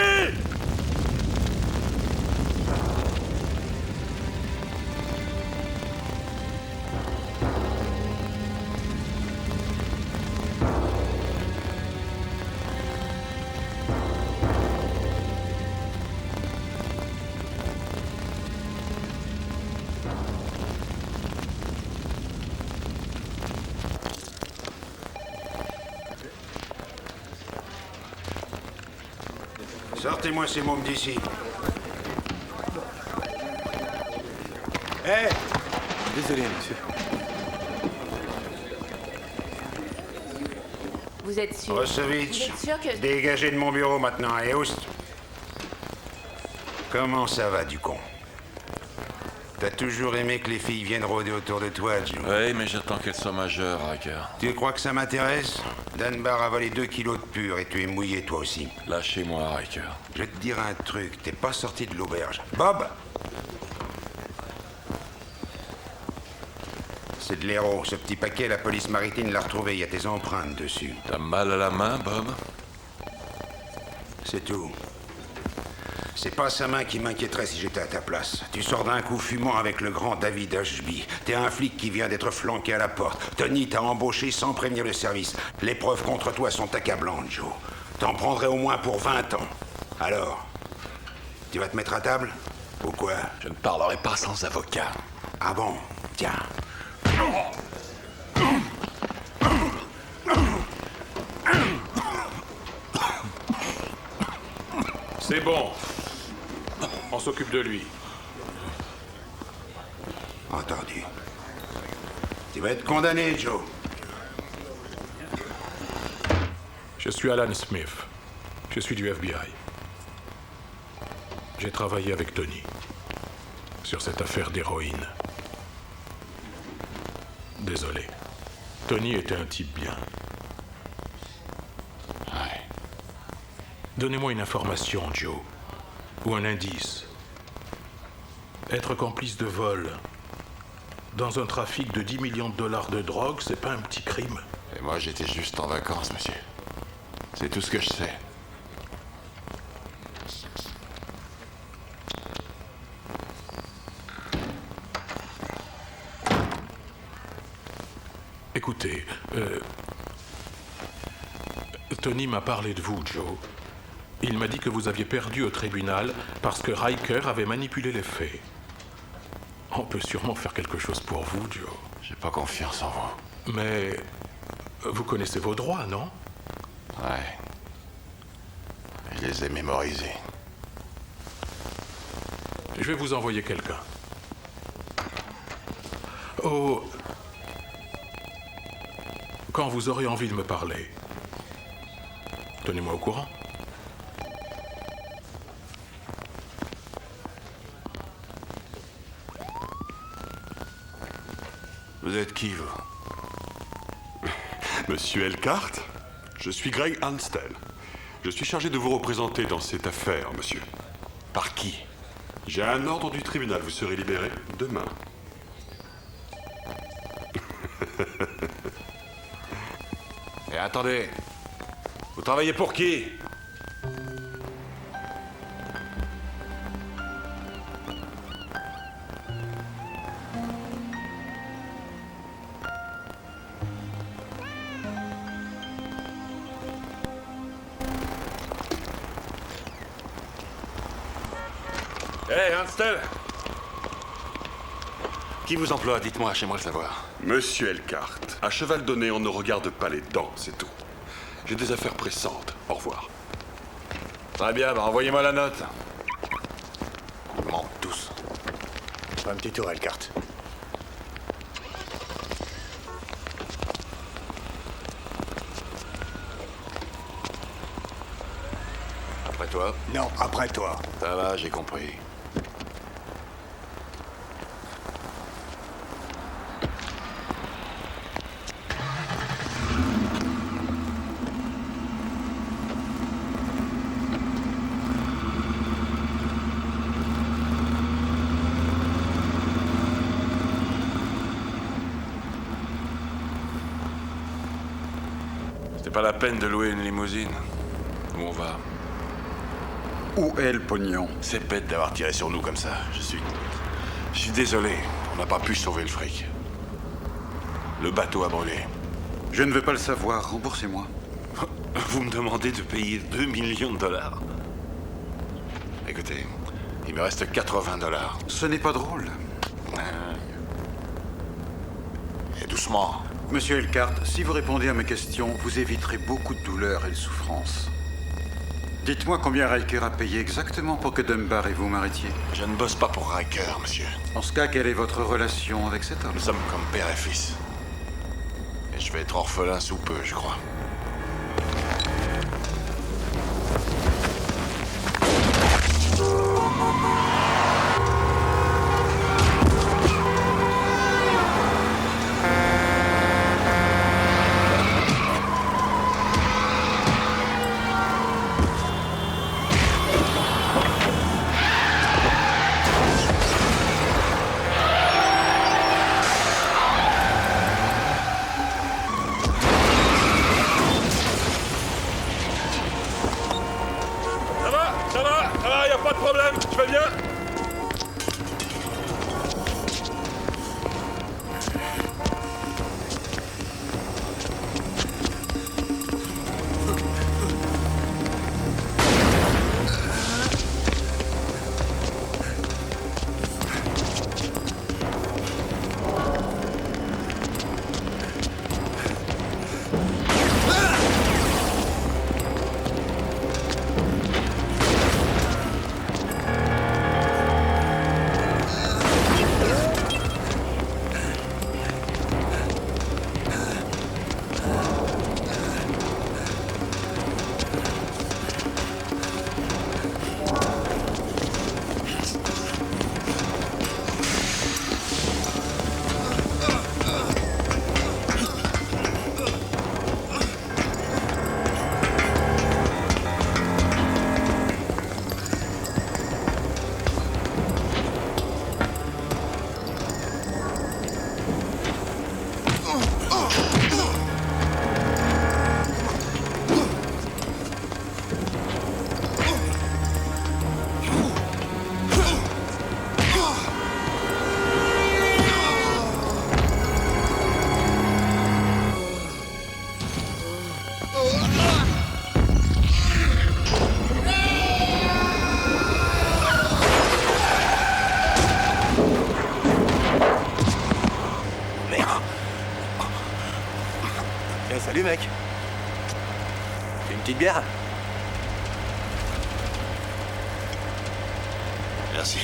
Sortez-moi ces mômes d'ici. Hé Désolé, monsieur. Vous êtes sûr? Rossovitch, Vous êtes sûr que... dégagez de mon bureau maintenant, et Oust. Comment ça va, du con? T'as toujours aimé que les filles viennent rôder autour de toi, Joe? Oui, mais j'attends qu'elle soit majeure, Riker. Tu crois que ça m'intéresse? Dunbar a volé 2 kilos de pur et tu es mouillé toi aussi. Lâchez-moi, Riker. Je vais te dire un truc, t'es pas sorti de l'auberge. Bob! C'est de l'héros. Ce petit paquet, la police maritime l'a retrouvé. Il y a tes empreintes dessus. T'as mal à la main, Bob? C'est tout. C'est pas sa main qui m'inquiéterait si j'étais à ta place. Tu sors d'un coup fumant avec le grand David Ashby. T'es un flic qui vient d'être flanqué à la porte. Tony t'a embauché sans prévenir le service. Les preuves contre toi sont accablantes, Joe. T'en prendrais au moins pour 20 ans. Alors, tu vas te mettre à table? Ou quoi? Je ne parlerai pas sans avocat. Ah bon? Tiens. C'est bon. On s'occupe de lui. Entendu. Tu vas être condamné, Joe. Je suis Alan Smith. Je suis du FBI. J'ai travaillé avec Tony sur cette affaire d'héroïne. Désolé. Tony était un type bien. Ouais. Donnez-moi une information, Joe. Ou un indice. Être complice de vol dans un trafic de 10 millions de dollars de drogue, c'est pas un petit crime. Et moi, j'étais juste en vacances, monsieur. C'est tout ce que je sais. Écoutez, Tony m'a parlé de vous, Joe. Il m'a dit que vous aviez perdu au tribunal parce que Riker avait manipulé les faits. On peut sûrement faire quelque chose pour vous, Joe. J'ai pas confiance en vous. Mais vous connaissez vos droits, non? Ouais. Je les ai mémorisés. Je vais vous envoyer quelqu'un. Oh. Quand vous aurez envie de me parler, tenez-moi au courant. Vous êtes qui, vous? Monsieur Elkhart, je suis Greg Anstel. Je suis chargé de vous représenter dans cette affaire, monsieur. Par qui? J'ai un ordre du tribunal. Vous serez libéré demain. Et attendez. Vous travaillez pour qui? Hé, Anstel! Qui vous emploie? Dites-moi, chez-moi le savoir. Monsieur Elkhart, à cheval donné, on ne regarde pas les dents, c'est tout. J'ai des affaires pressantes. Au revoir. Très bien, bah envoyez-moi la note. Ils mentent tous. Un petit tour, Elkhart. Après toi? Non, après toi. Ça va, j'ai compris. C'est pas la peine de louer une limousine. Où on va? Où est le pognon? C'est bête d'avoir tiré sur nous comme ça. Je suis désolé. On n'a pas pu sauver le fric. Le bateau a brûlé. Je ne veux pas le savoir. Remboursez-moi. Vous me demandez de payer 2 millions de dollars? Écoutez, il me reste 80 dollars. Ce n'est pas drôle. Et doucement. Monsieur Elkhart, si vous répondez à mes questions, vous éviterez beaucoup de douleur et de souffrance. Dites-moi combien Riker a payé exactement pour que Dunbar et vous m'arrêtiez. Je ne bosse pas pour Riker, monsieur. En ce cas, quelle est votre relation avec cet homme? Nous sommes comme père et fils. Et je vais être orphelin sous peu, je crois. Je vais bien. Salut mec. Une petite bière? Merci.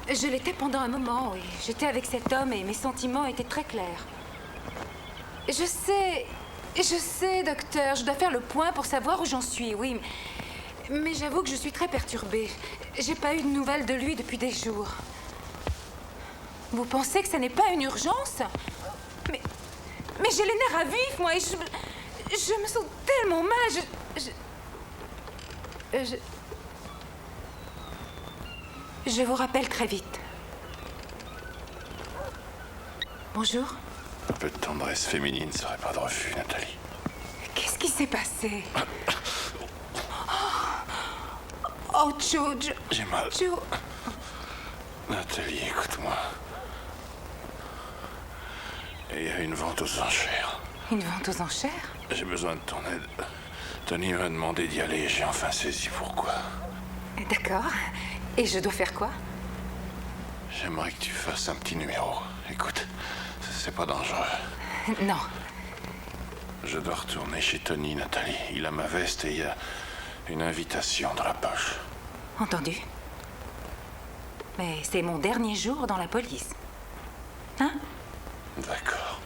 Je l'étais pendant un moment, oui. J'étais avec cet homme et mes sentiments étaient très clairs. Je sais, docteur, je dois faire le point pour savoir où j'en suis, oui. Mais j'avoue que je suis très perturbée. J'ai pas eu de nouvelles de lui depuis des jours. Vous pensez que ça n'est pas une urgence? Mais j'ai les nerfs à vif, moi, et je me sens tellement mal, Je vous rappelle très vite. Bonjour. Un peu de tendresse féminine serait pas de refus, Nathalie. Qu'est-ce qui s'est passé? Oh, Joe, J'ai mal. Joe. Nathalie, écoute-moi. Il y a une vente aux enchères. Une vente aux enchères? J'ai besoin de ton aide. Tony m'a demandé d'y aller et j'ai enfin saisi pourquoi. D'accord. Et je dois faire quoi? J'aimerais que tu fasses un petit numéro. Écoute, c'est pas dangereux. Non. Je dois retourner chez Tony, Nathalie. Il a ma veste et il y a une invitation dans la poche. Entendu. Mais c'est mon dernier jour dans la police. Hein? D'accord.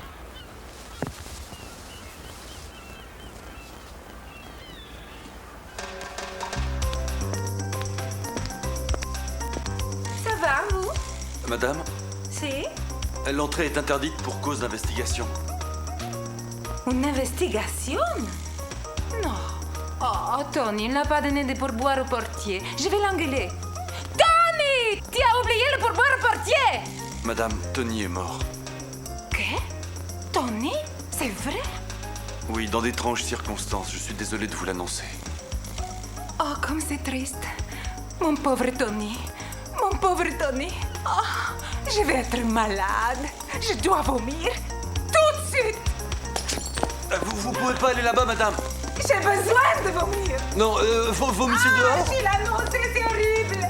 Ça va, vous? Madame, Si? l'entrée est interdite pour cause d'investigation. Une investigation? Non. Oh, Tony, il n'a pas donné de pourboire au portier. Je vais l'engueuler. Tony! Tu as oublié le pourboire au portier! Madame, Tony est mort. Quoi? Tony? C'est vrai? Oui, dans d'étranges circonstances. Je suis désolé de vous l'annoncer. Oh, comme c'est triste. Mon pauvre Tony. Mon pauvre Tony. Oh, je vais être malade. Je dois vomir. Tout de suite. Vous pouvez pas aller là-bas, madame. J'ai besoin de vomir. Non, vomissez dehors. Je l'ai annoncé, c'est horrible.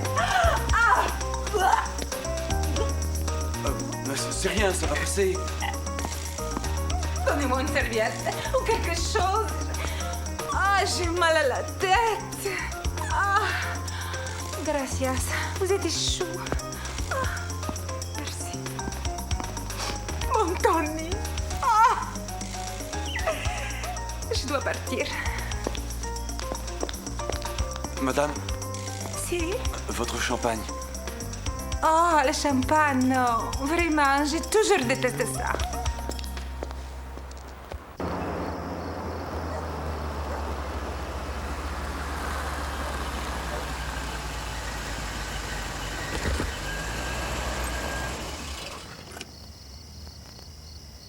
C'est rien, ça va passer. Donnez-moi une serviette ou quelque chose. Ah, j'ai mal à la tête. Ah, gracias. Vous êtes chou. Ah, merci. Mon Tony. Ah, je dois partir. Madame, Si? votre champagne. Oh, le champagne, non. Vraiment, j'ai toujours détesté ça.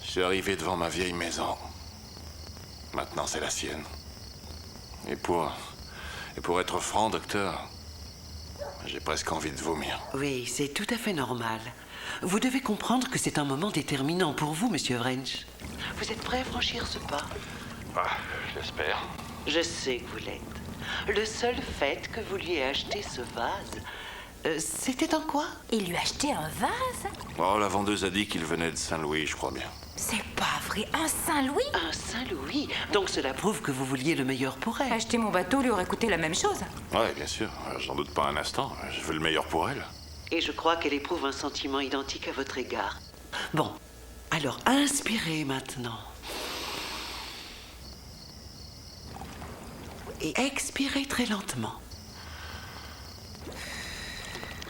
Je suis arrivé devant ma vieille maison. Maintenant, c'est la sienne. Et pour être franc, docteur, j'ai presque envie de vomir. Oui, c'est tout à fait normal. Vous devez comprendre que c'est un moment déterminant pour vous, Monsieur Wrench. Vous êtes prêt à franchir ce pas? Ah, je l'espère. Je sais que vous l'êtes. Le seul fait que vous lui ayez acheté ce vase, c'était en quoi? Il lui a acheté un vase? Oh, la vendeuse a dit qu'il venait de Saint-Louis, je crois bien. C'est pas vrai, un Saint-Louis? Un Saint-Louis? Donc cela prouve que vous vouliez le meilleur pour elle. Acheter mon bateau lui aurait coûté la même chose. Ouais, bien sûr. J'en doute pas un instant. Je veux le meilleur pour elle. Et je crois qu'elle éprouve un sentiment identique à votre égard. Bon, alors inspirez maintenant. Et expirez très lentement.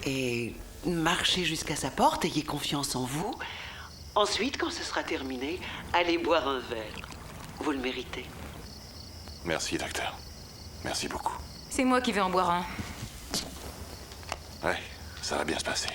Et marchez jusqu'à sa porte, ayez confiance en vous. Ensuite, quand ce sera terminé, allez boire un verre. Vous le méritez. Merci, docteur. Merci beaucoup. C'est moi qui vais en boire un. Ouais, ça va bien se passer.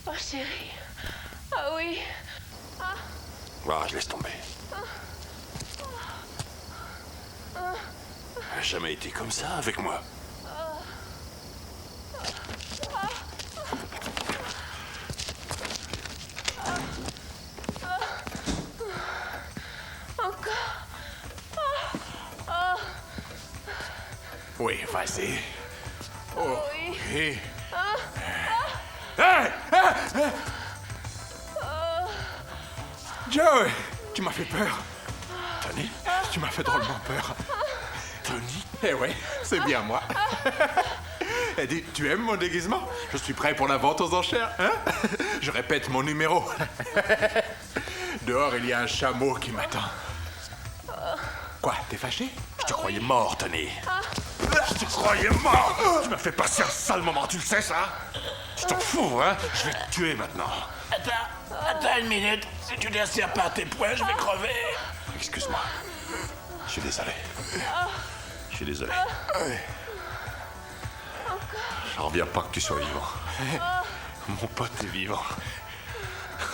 Oh, chérie. Ah oui. Ah. Ah, je laisse tomber. Elle n'a jamais été comme ça avec moi. Oui, vas-y. Oh, Oui. oui. Joe, tu m'as fait peur. Tony, tu m'as fait drôlement peur. Tony? Eh ouais, c'est bien moi. Elle dit, tu aimes mon déguisement? Je suis prêt pour la vente aux enchères, hein? Je répète mon numéro. Dehors, il y a un chameau qui m'attend. Quoi, t'es fâché? Je te croyais mort, Tony. Je te croyais mort. Tu m'as fait passer un sale moment, tu le sais, ça? Je t'en fous, hein? Je vais te tuer maintenant. Attends une minute. Si tu ne serres pas tes poings, je vais crever. Excuse-moi. Je suis désolé. Je suis désolé. J'en reviens pas que tu sois vivant. Mon pote est vivant.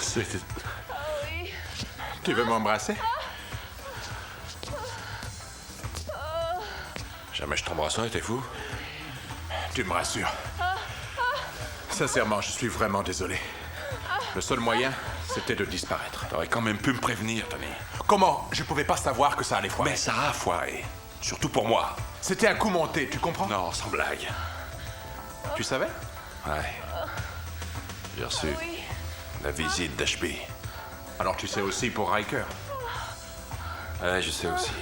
C'était... Tu veux m'embrasser? Jamais je t'embrasserai, t'es fou? Tu me rassures. Sincèrement, je suis vraiment désolé. Le seul moyen, c'était de disparaître. T'aurais quand même pu me prévenir, Tony. Comment? Je pouvais pas savoir que ça allait foirer. Mais ça a foiré. Surtout pour moi. C'était un coup monté, tu comprends? Non, sans blague. Tu savais? Ouais. J'ai reçu la visite d'HP. Alors tu sais aussi pour Riker? Ouais, je sais aussi.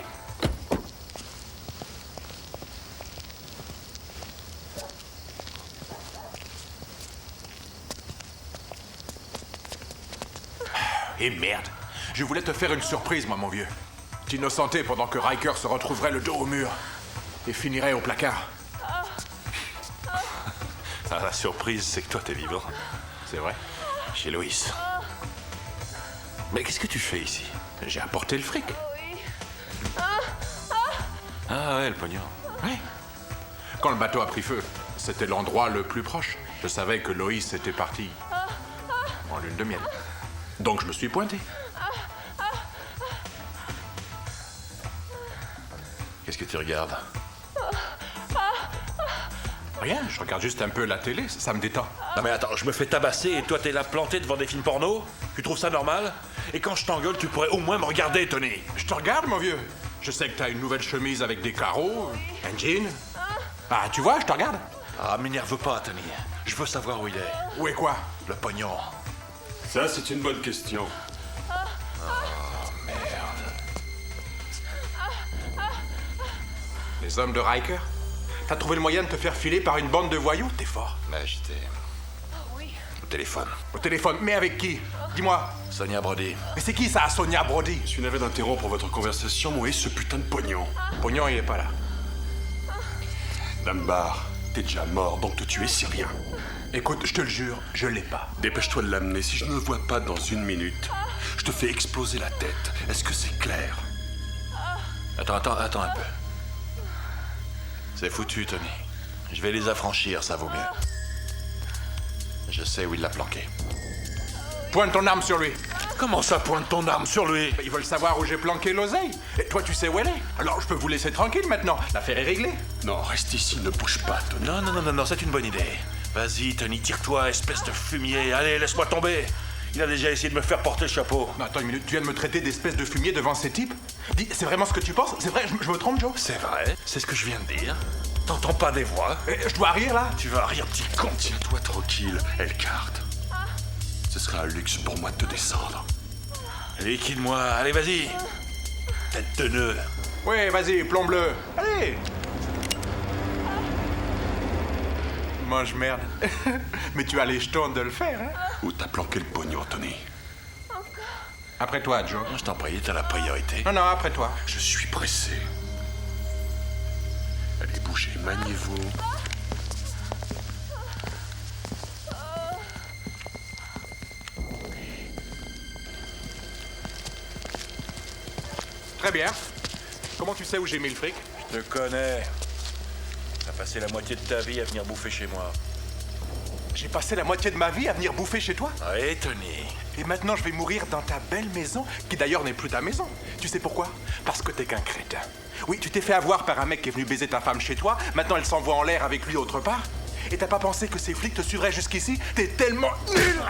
Et merde! Je voulais te faire une surprise, moi, mon vieux. T'innocentais pendant que Riker se retrouverait le dos au mur et finirait au placard. La surprise, c'est que toi, t'es vivant. C'est vrai. Chez Loïs. Mais qu'est-ce que tu fais ici? J'ai apporté le fric. Ah ouais, le pognon. Ouais. Quand le bateau a pris feu, c'était l'endroit le plus proche. Je savais que Loïs était parti en lune de miel. Donc je me suis pointé. Qu'est-ce que tu regardes? Rien, je regarde juste un peu la télé, ça me détend. Non mais attends, je me fais tabasser et toi t'es là planté devant des films porno? Tu trouves ça normal? Et quand je t'engueule, tu pourrais au moins me regarder, Tony. Je te regarde, mon vieux. Je sais que t'as une nouvelle chemise avec des carreaux, un jean. Ah, tu vois, je te regarde. Ah, m'énerve pas, Tony. Je veux savoir où il est. Où est quoi? Le pognon. Ça, c'est une bonne question. Oh, merde. Les hommes de Riker? T'as trouvé le moyen de te faire filer par une bande de voyous? T'es fort. Là, j'étais... au téléphone. Au téléphone? Mais avec qui? Dis-moi. Sonia Brody. Mais c'est qui ça, Sonia Brody? Je suis navré d'interrompre votre conversation, mais où est ce putain de pognon? Pognon, il est pas là. Dunbar, t'es déjà mort, donc te tuer, c'est rien. Écoute, je te le jure, je l'ai pas. Dépêche-toi de l'amener. Si je ne le vois pas dans une minute, je te fais exploser la tête. Est-ce que c'est clair? Attends un peu. C'est foutu, Tony. Je vais les affranchir, ça vaut mieux. Je sais où il l'a planqué. Pointe ton arme sur lui. Comment ça, pointe ton arme sur lui? Ils veulent savoir où j'ai planqué l'oseille. Et toi, tu sais où elle est. Alors, je peux vous laisser tranquille maintenant. L'affaire est réglée. Non, reste ici, ne bouge pas, Tony. Non, c'est une bonne idée. Vas-y, Tony, tire-toi, espèce de fumier. Allez, laisse-moi tomber. Il a déjà essayé de me faire porter le chapeau. Non, attends une minute, tu viens de me traiter d'espèce de fumier devant ces types? Dis, c'est vraiment ce que tu penses? C'est vrai, je me trompe, Joe? C'est vrai, c'est ce que je viens de dire. T'entends pas des voix? Je dois rire, là? Tu vas rire, petit con. Tiens-toi tranquille, Elkhart. Ce sera un luxe pour moi de te descendre. Liquide-moi, allez, vas-y. Tête de nœud. Oui, vas-y, plomb bleu. Allez! Mange merde. Mais tu as les jetons de le faire, hein? Où t'as planqué le pognon, Tony? Après toi, Joe. Je t'en prie, t'as la priorité. Non, après toi. Je suis pressé. Allez, bougez, maniez-vous. Très bien. Comment tu sais où j'ai mis le fric? Je te connais. T'as passé la moitié de ta vie à venir bouffer chez moi. J'ai passé la moitié de ma vie à venir bouffer chez toi? Oui, Tony. Et maintenant, je vais mourir dans ta belle maison, qui d'ailleurs n'est plus ta maison. Tu sais pourquoi? Parce que t'es qu'un crétin. Oui, tu t'es fait avoir par un mec qui est venu baiser ta femme chez toi, maintenant elle s'envoie en l'air avec lui autre part. Et t'as pas pensé que ces flics te suivraient jusqu'ici? T'es tellement nul!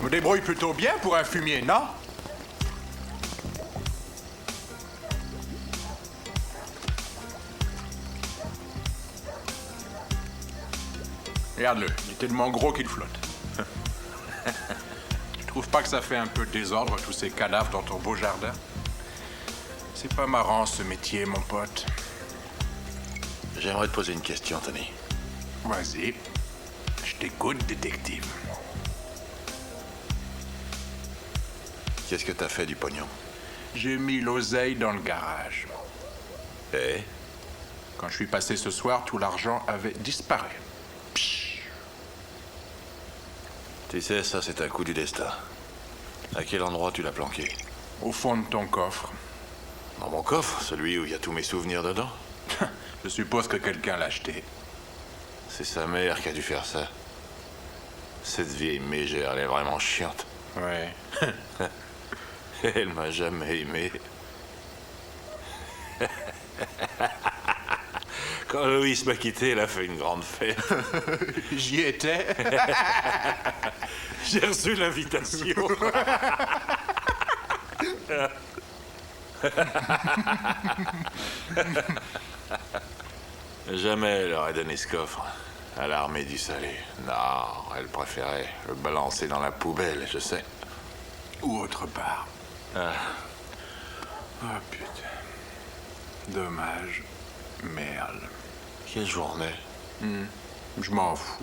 me débrouille plutôt bien pour un fumier, non? Regarde-le, il est tellement gros qu'il flotte. Tu trouves pas que ça fait un peu désordre, tous ces cadavres dans ton beau jardin? C'est pas marrant, ce métier, mon pote. J'aimerais te poser une question, Tony. Vas-y. Je t'écoute, détective. Qu'est-ce que t'as fait du pognon? J'ai mis l'oseille dans le garage. Et? Quand je suis passé ce soir, tout l'argent avait disparu. Tu sais, ça, c'est un coup du destin. À quel endroit tu l'as planqué? Au fond de ton coffre. Dans mon coffre? Celui où il y a tous mes souvenirs dedans? Je suppose que quelqu'un l'a acheté. C'est sa mère qui a dû faire ça. Cette vieille mégère, elle est vraiment chiante. Ouais. Elle m'a jamais aimé. Quand Loïs m'a quitté, elle a fait une grande fête. J'y étais. J'ai reçu l'invitation. Jamais elle aurait donné ce coffre à l'armée du salé. Non, elle préférait le balancer dans la poubelle, je sais. Ou autre part. Ah. Oh putain. Dommage. Merde. Quelle journée? Je m'en fous.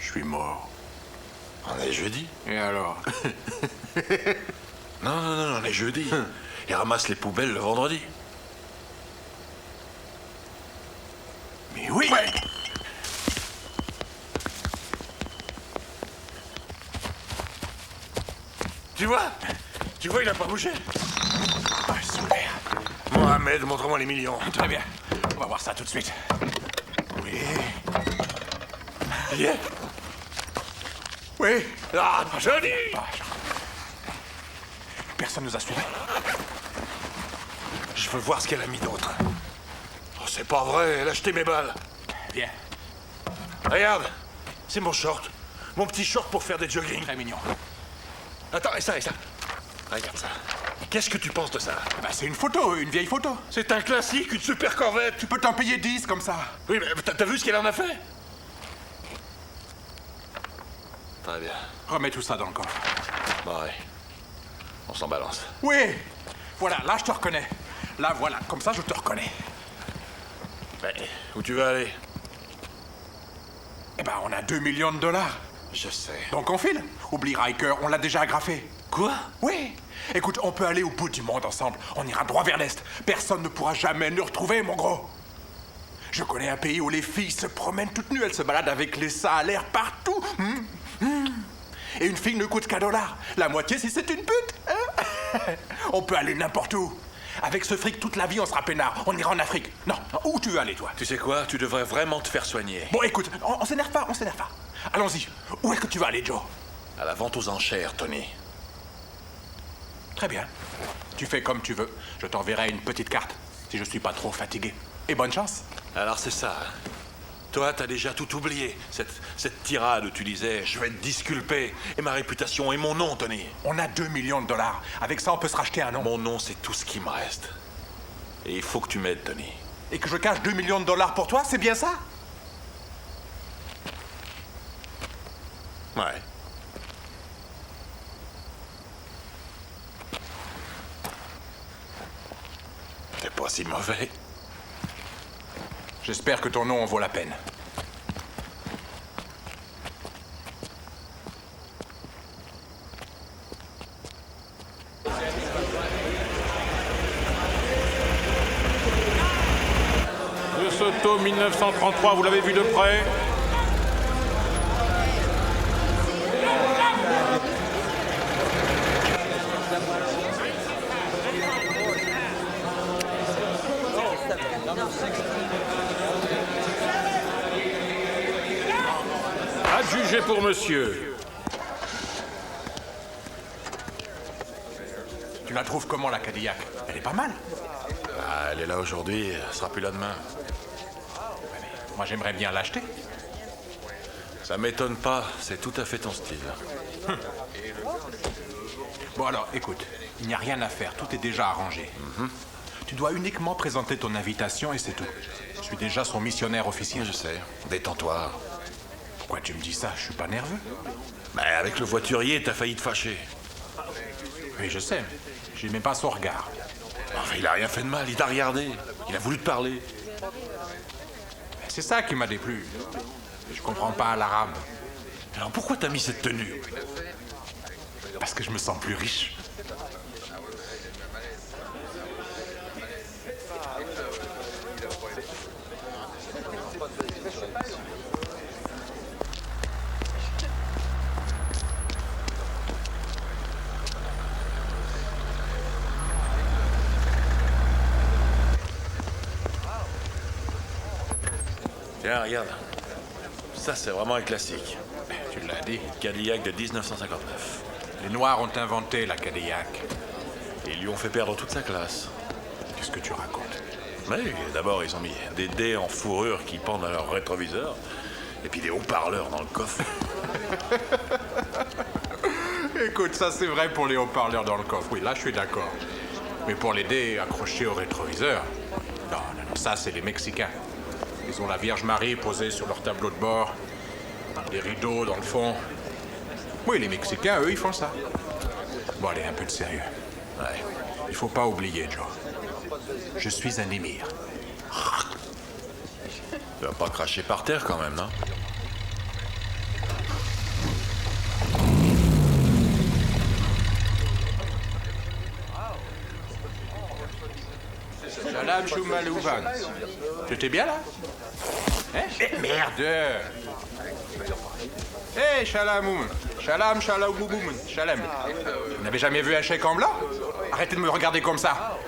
Je suis mort. On est jeudi? Et alors? Non, on est jeudi. Et ramasse les poubelles le vendredi. Mais oui! Ouais. Tu vois, il a pas bougé. Ah, super. Mohamed, montre-moi les millions. Très bien. On va voir ça tout de suite. Oui. Yeah. Oui. Ah, joli. Personne nous a suivis. Je veux voir ce qu'elle a mis d'autre. Oh, c'est pas vrai, elle a acheté mes balles. Viens. Regarde, c'est mon short. Mon petit short pour faire des jogging. Très mignon. Attends, et ça. Regarde ça. Qu'est-ce que tu penses de ça? Bah, c'est une photo, une vieille photo. C'est un classique, une super corvette. Tu peux t'en payer 10 comme ça. Oui, mais t'as vu ce qu'elle en a fait? Très bien. Remets tout ça dans le coffre. Bon, ouais. On s'en balance. Oui. Voilà, là, je te reconnais. Là, voilà, comme ça, je te reconnais. Mais où tu veux aller? Eh ben, on a 2 millions de dollars. Je sais. Donc on file. Oublie Riker, on l'a déjà agrafé. Quoi? Oui. Écoute, on peut aller au bout du monde ensemble. On ira droit vers l'Est. Personne ne pourra jamais nous retrouver, mon gros. Je connais un pays où les filles se promènent toutes nues. Elles se baladent avec les seins à l'air partout. Et une fille ne coûte qu'$1. La moitié si c'est une pute. Hein? On peut aller n'importe où. Avec ce fric, toute la vie, on sera peinard. On ira en Afrique. Non, où tu veux aller, toi? Tu sais quoi? Tu devrais vraiment te faire soigner. Bon, écoute, on s'énerve pas, Allons-y. Où est-ce que tu vas aller, Joe? À la vente aux enchères, Tony. Très bien. Tu fais comme tu veux. Je t'enverrai une petite carte, si je suis pas trop fatigué. Et bonne chance. Alors c'est ça. Toi, t'as déjà tout oublié. Cette tirade où tu disais « Je vais te disculper ». Et ma réputation et mon nom, Tony. On a 2 millions de dollars. Avec ça, on peut se racheter un nom. Mon nom, c'est tout ce qui me reste. Et il faut que tu m'aides, Tony. Et que je cache 2 millions de dollars pour toi, c'est bien ça? Ouais. T'es pas si mauvais. J'espère que ton nom en vaut la peine. De Soto 1933, vous l'avez vu de près? Adjugé pour monsieur. Tu la trouves comment, la Cadillac? Elle est pas mal. Ah, elle est là aujourd'hui, elle sera plus là demain. Moi, j'aimerais bien l'acheter. Ça m'étonne pas, c'est tout à fait ton style. Bon alors, écoute, il n'y a rien à faire, tout est déjà arrangé. Tu dois uniquement présenter ton invitation et c'est tout. Je suis déjà son missionnaire officiel. Je sais, détends-toi. Pourquoi tu me dis ça? Je suis pas nerveux. Mais avec le voiturier, t'as failli te fâcher. Oui, je sais, j'ai même pas son regard. Enfin, il a rien fait de mal, il t'a regardé. Il a voulu te parler. C'est ça qui m'a déplu. Je comprends pas l'arabe. Alors pourquoi t'as mis cette tenue? Parce que je me sens plus riche. Tiens, regarde. Ça, c'est vraiment un classique. Tu l'as dit. Cadillac de 1959. Les Noirs ont inventé la Cadillac. Et ils lui ont fait perdre toute sa classe. Qu'est-ce que tu racontes? Mais d'abord, ils ont mis des dés en fourrure qui pendent à leur rétroviseur. Et puis des haut-parleurs dans le coffre. Écoute, ça c'est vrai pour les haut-parleurs dans le coffre. Oui, là je suis d'accord. Mais pour les dés accrochés au rétroviseur, non, ça c'est les Mexicains. Ils ont la Vierge Marie posée sur leur tableau de bord, des rideaux dans le fond. Oui, les Mexicains, eux, ils font ça. Bon, allez, un peu de sérieux. Ouais. Il faut pas oublier, Joe. Je suis un émir. Tu vas pas cracher par terre quand même, non? Salam Choumalouvan. J'étais bien là? Hein? Merde! Hé, Shalamoum! Shalam, Shalabouboum, Shalem. Vous n'avez jamais vu un chèque en blanc? Arrêtez de me regarder comme ça.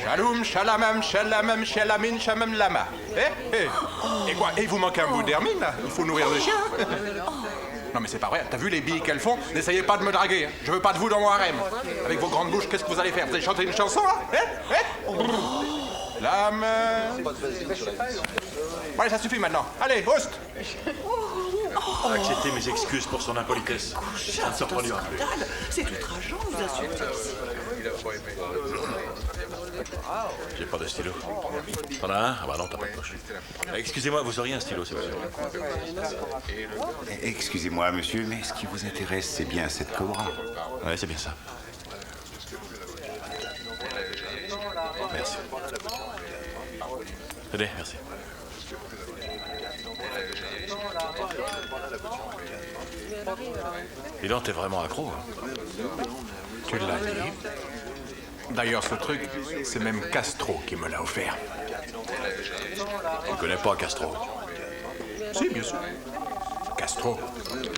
Shaloum, Shalamam, Shalamam, Shalamin, Shamam Lama. Et quoi? Et vous manquez un bout d'hermine, là? Il faut nourrir le chien. Non mais c'est pas vrai, t'as vu les billes qu'elles font? N'essayez pas de me draguer, hein. Je veux pas de vous dans mon harem. Avec vos grandes bouches, qu'est-ce que vous allez faire? Vous allez chanter une chanson, là? L'âme... Ouais, ça suffit maintenant. Allez, host! Acceptez mes excuses pour son impolitesse. Ça ne se reproduira plus. C'est outrageant, vous insultez ici. J'ai pas de stylo. T'en as un? Ah bah non, t'as pas de poche. Excusez-moi, vous auriez un stylo, c'est sûr. Excusez-moi, monsieur, mais ce qui vous intéresse, c'est bien cette cobra. Ouais, c'est bien ça. Merci. Tenez, merci. Dis donc, t'es vraiment accro. Hein. Tu l'as dit. D'ailleurs, ce truc, c'est même Castro qui me l'a offert. Tu connais pas Castro? Si, bien sûr. Castro.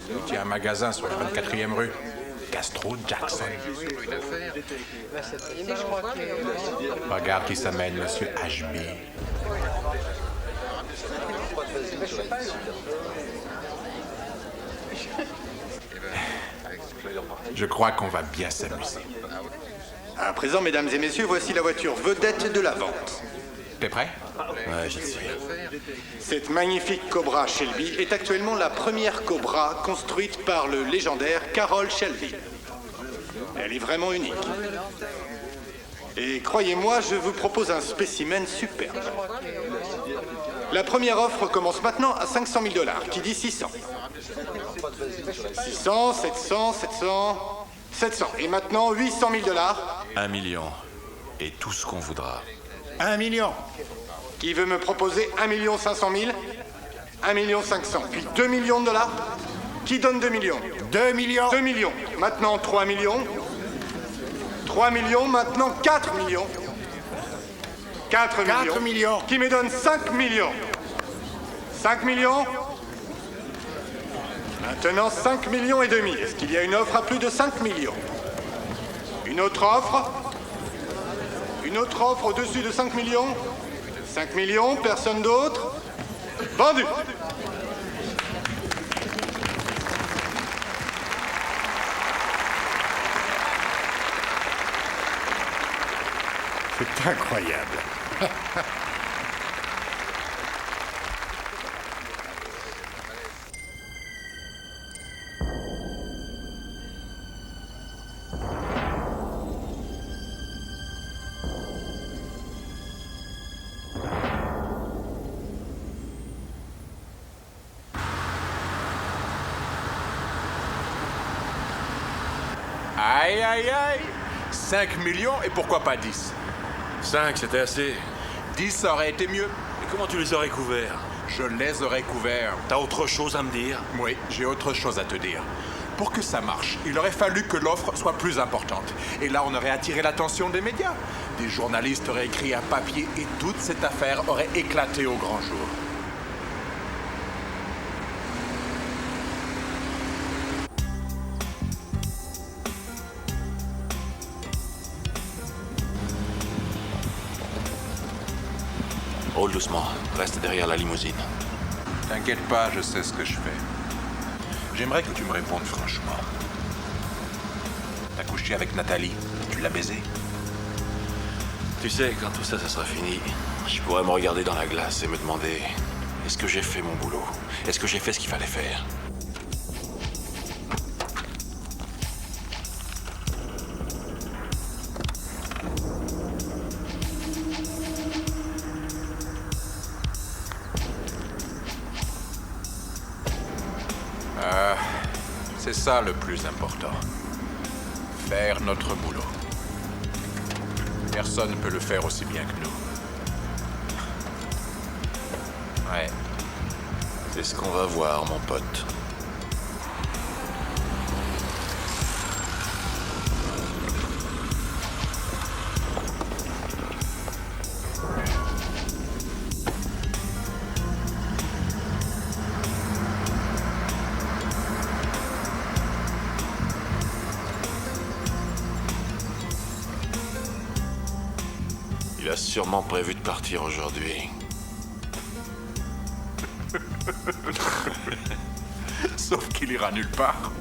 Il tient un magasin sur la 24e rue. Castro Jackson. Regarde qui s'amène, monsieur Ashby. Je crois qu'on va bien s'amuser. À présent, mesdames et messieurs, voici la voiture vedette de la vente. T'es prêt? Ouais, je suis. Cette magnifique Cobra Shelby est actuellement la première Cobra construite par le légendaire Carroll Shelby. Elle est vraiment unique. Et croyez-moi, je vous propose un spécimen superbe. La première offre commence maintenant à 500 000 $, qui dit 600. 600, 700, 700, 700. Et maintenant 800 000 $. 1 million. Et tout ce qu'on voudra. 1 million. Qui veut me proposer 1 500 000 1 500 000. Puis 2 millions de $. Qui donne 2 millions? 2 millions. 2 millions. Maintenant 3 millions. 3 millions. Maintenant 4 millions. 4 millions. 4 millions. Qui me donne 5 millions. 5 millions. Maintenant 5 millions et demi. Est-ce qu'il y a une offre à plus de 5 millions? Une autre offre? Une autre offre au-dessus de 5 millions? 5 millions, personne d'autre? Vendu! C'est incroyable. Aïe, aïe, aïe. 5 millions et pourquoi pas 10? 5, c'était assez. 10, ça aurait été mieux. Et comment tu les aurais couverts? Je les aurais couverts. T'as autre chose à me dire? Oui, j'ai autre chose à te dire. Pour que ça marche, il aurait fallu que l'offre soit plus importante. Et là, on aurait attiré l'attention des médias. Des journalistes auraient écrit un papier et toute cette affaire aurait éclaté au grand jour. Roule doucement, reste derrière la limousine. T'inquiète pas, je sais ce que je fais. J'aimerais que tu me répondes franchement. T'as couché avec Nathalie, tu l'as baisée? Tu sais, quand tout ça, ça sera fini, je pourrais me regarder dans la glace et me demander, est-ce que j'ai fait mon boulot? Est-ce que j'ai fait ce qu'il fallait faire? C'est ça le plus important. Faire notre boulot. Personne ne peut le faire aussi bien que nous. Ouais. C'est ce qu'on va voir, mon pote. Il a sûrement prévu de partir aujourd'hui. Sauf qu'il ira nulle part.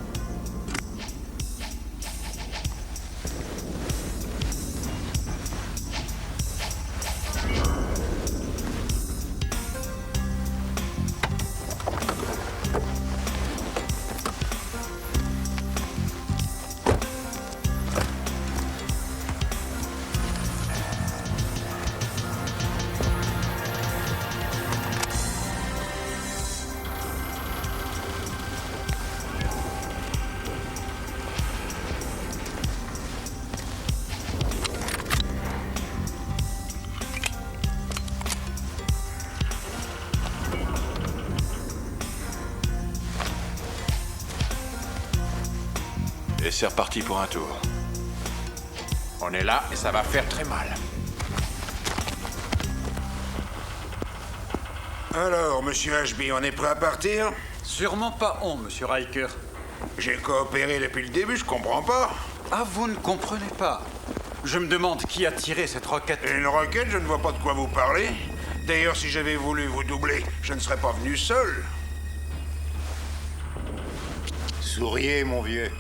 Et c'est reparti pour un tour. On est là et ça va faire très mal. Alors, monsieur Ashby, on est prêt à partir? Sûrement pas on, monsieur Riker. J'ai coopéré depuis le début, je comprends pas. Ah, vous ne comprenez pas. Je me demande qui a tiré cette roquette. Une roquette, je ne vois pas de quoi vous parlez. D'ailleurs, si j'avais voulu vous doubler, je ne serais pas venu seul. Souriez, mon vieux.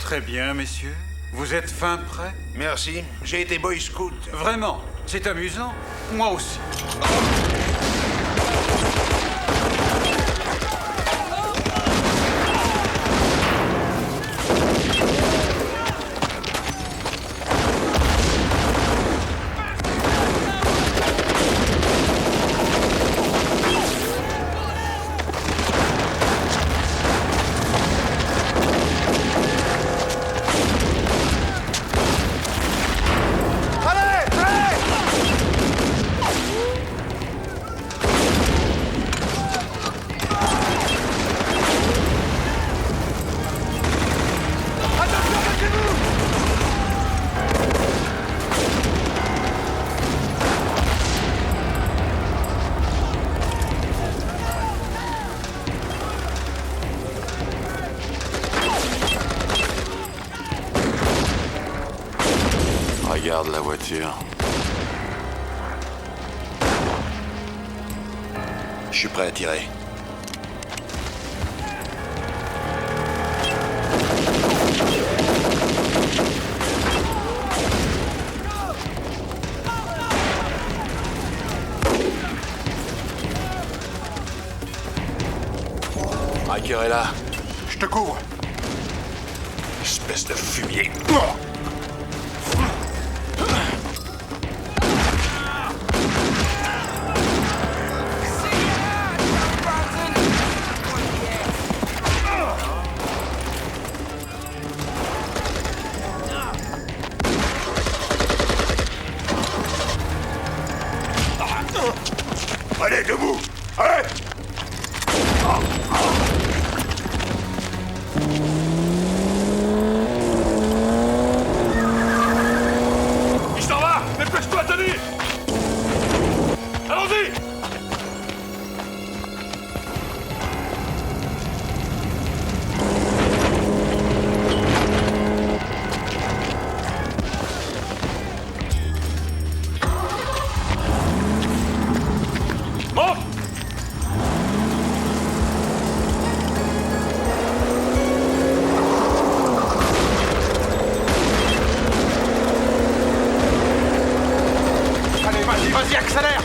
Très bien, messieurs. Vous êtes fin prêts? Merci. J'ai été boy scout. Vraiment? C'est amusant? Moi aussi. Regarde la voiture. Je suis prêt à tirer. Riker est là. Je te couvre. Espèce de fumier. Il s'en va! Dépêche-toi, Tony! Allons-y! Monte! Allez, vas-y, accélère!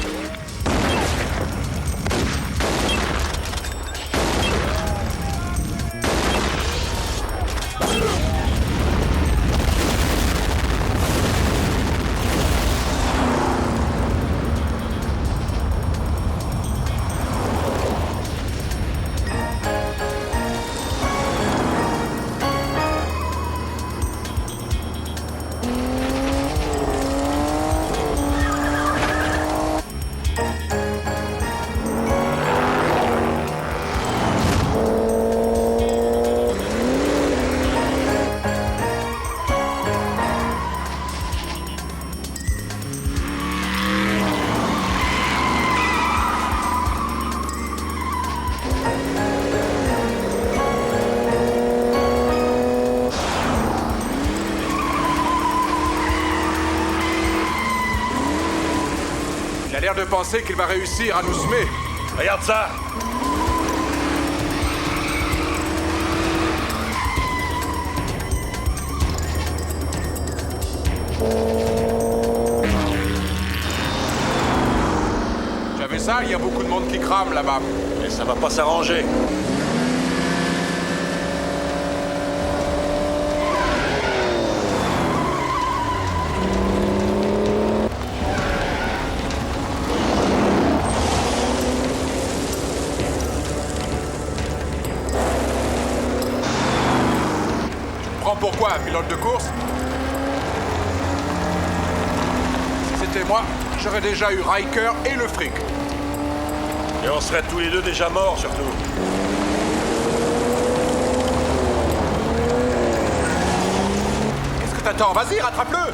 Il a l'air de penser qu'il va réussir à nous semer. Regarde ça! Tu as vu ça? Il y a beaucoup de monde qui crame là-bas. Et ça va pas s'arranger. Prends pourquoi un pilote de course? Si c'était moi, j'aurais déjà eu Riker et le fric. Et on serait tous les deux déjà morts, surtout. Qu'est-ce que t'attends? Vas-y, rattrape-le!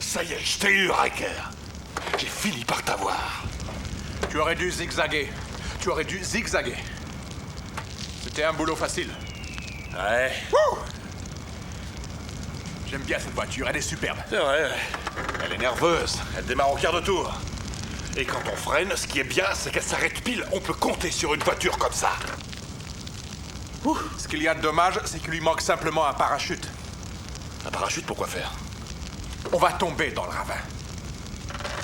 Ça y est, je t'ai eu, Riker. J'ai fini par t'avoir. Tu aurais dû zigzaguer. Tu aurais dû zigzaguer. C'était un boulot facile. Ouais. Wouh! J'aime bien cette voiture, elle est superbe. C'est vrai, ouais. Elle est nerveuse. Elle démarre au quart de tour. Et quand on freine, ce qui est bien, c'est qu'elle s'arrête pile. On peut compter sur une voiture comme ça. Ce qu'il y a de dommage, c'est qu'il lui manque simplement un parachute. Un parachute, pourquoi faire? On va tomber dans le ravin.